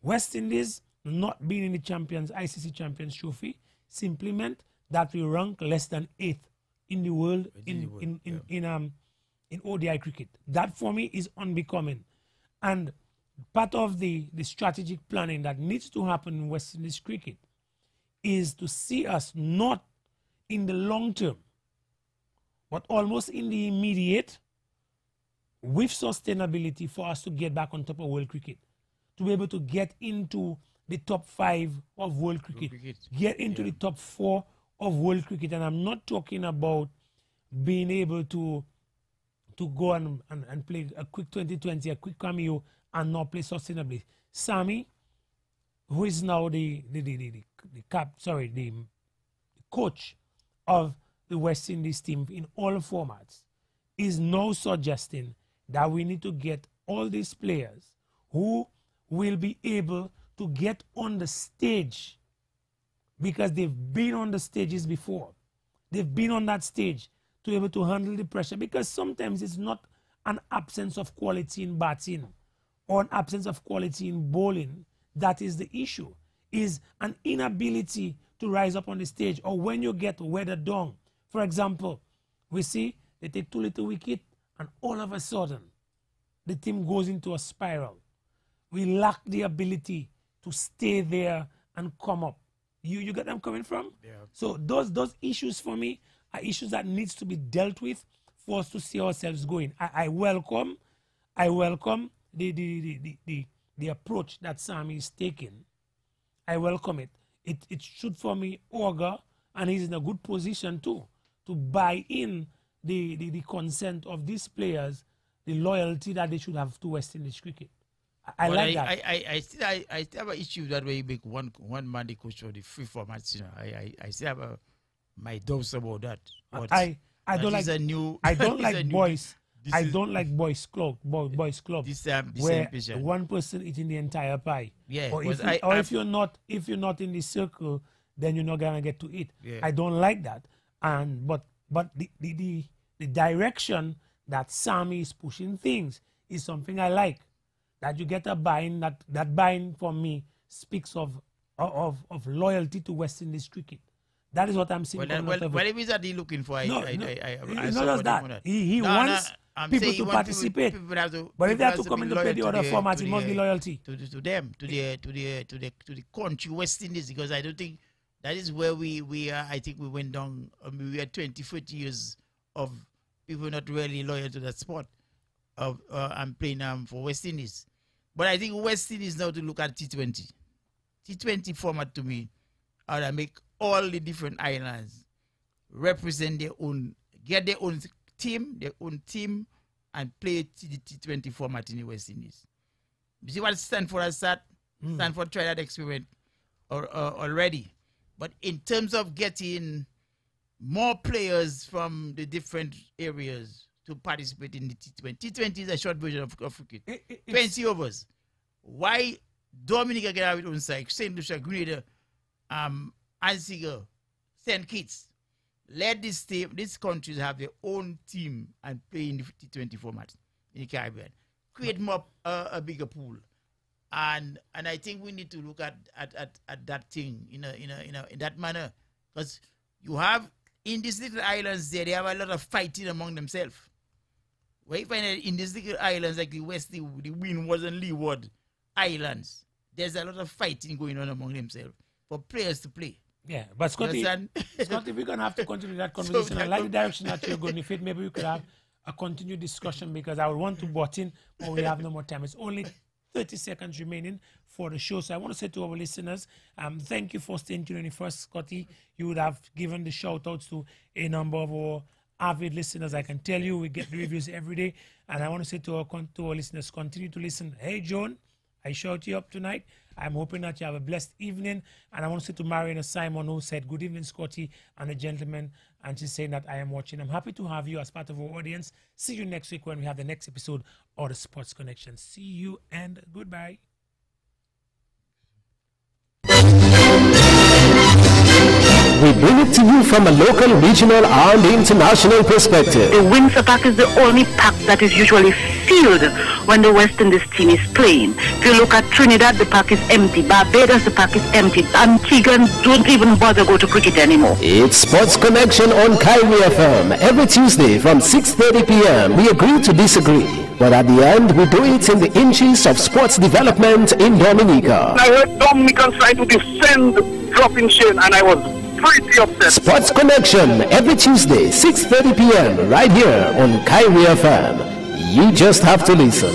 West Indies not being in the ICC Champions Trophy simply meant that we rank less than 8th in the world in ODI cricket. That for me is unbecoming. And part of the strategic planning that needs to happen in West Indies cricket is to see us not in the long term, but almost in the immediate, with sustainability for us to get back on top of world cricket, to be able to get into the top 5 of world cricket, get into the top 4 of world cricket. And I'm not talking about being able to go and play a quick 2020, a quick cameo, and not play sustainably. Sammy, who is now the coach of the West Indies team in all formats, is now suggesting that we need to get all these players who will be able to get on the stage, because they've been on the stages before. They've been on that stage to be able to handle the pressure, because sometimes it's not an absence of quality in batting or an absence of quality in bowling that is the issue, is an inability to rise up on the stage, or when you get weathered down. For example, we see they take 2 little wickets and all of a sudden the team goes into a spiral. We lack the ability to stay there and come up. You get them coming from? Yeah. So those issues for me are issues that needs to be dealt with for us to see ourselves going. I welcome the approach that Sammy is taking. I welcome it. It should for me augur, and he's in a good position too, to buy in the consent of these players, the loyalty that they should have to West Indies cricket. I like that. I still have an issue that way. You make one man the coach for the free formats. You know, I still have my doubts about that. But I don't like I don't like boys. I don't like boys club. Boys club. Where one person eating the entire pie. Yeah. Or if you're not in the circle, then you're not gonna get to eat. Yeah. I don't like that. And but the direction that Sammy is pushing things is something I like. That you get a buy-in, that buy-in for me speaks of loyalty to West Indies cricket. That is what I'm saying. What is that he looking for? He not does that. He wants people to participate. But if they have to come into play the other format, it must be loyalty to them, to the country, West Indies, because I don't think that is where we are. I think we went down. We had 20, 40 years of people not really loyal to that sport of and playing for West Indies. But I think West Indies now to look at T20. T20 format to me, how to make all the different islands represent their own, get their own team, and play the T20 format in the West Indies. You see what Stanford has said? Stanford tried that experiment already. But in terms of getting more players from the different areas to participate in the T20. T20 is a short version of cricket. 20 overs. Why Dominica can have its own side? St. Lucia, Grenada, Antigua, St. Kitts. Let these countries have their own team and play in the T20 format in the Caribbean. Create more a bigger pool. And I think we need to look at that thing in that manner. Because you have in these little islands there, they have a lot of fighting among themselves. Where you find that in these little islands like the Windward and Leeward Islands, there's a lot of fighting going on among themselves for players to play. Yeah, but Scotty, we're going to have to continue that conversation. I like the direction that you're going. If it, maybe we could have a continued discussion, because I would want to butt in, but we have no more time. It's only 30 seconds remaining for the show. So I want to say to our listeners, thank you for staying tuned. First, Scotty, you would have given the shout outs to a number of our avid listeners. I can tell you we get the reviews every day. And I want to say to our listeners, continue to listen. Hey, Joan, I shout you up tonight. I'm hoping that you have a blessed evening. And I want to say to Mariana Simon, who said, good evening, Scotty, and the gentleman. And she's saying that I am watching. I'm happy to have you as part of our audience. See you next week when we have the next episode of the Sports Connection. See you and goodbye. We bring it to you from a local, regional, and international perspective. The Windsor Park is the only park that is usually filled when the West Indies team is playing. If you look at Trinidad, the park is empty. Barbados, the park is empty. Antigua don't even bother go to cricket anymore. It's Sports Connection on Kyrie FM. Every Tuesday from 6:30 p.m. We agree to disagree, but at the end, we do it in the interest of sports development in Dominica. I heard Dominicans trying to defend dropping Shane, and I was pretty upset. Sports Connection every Tuesday, 6:30 p.m. right here on Kyrie FM. You just have to listen.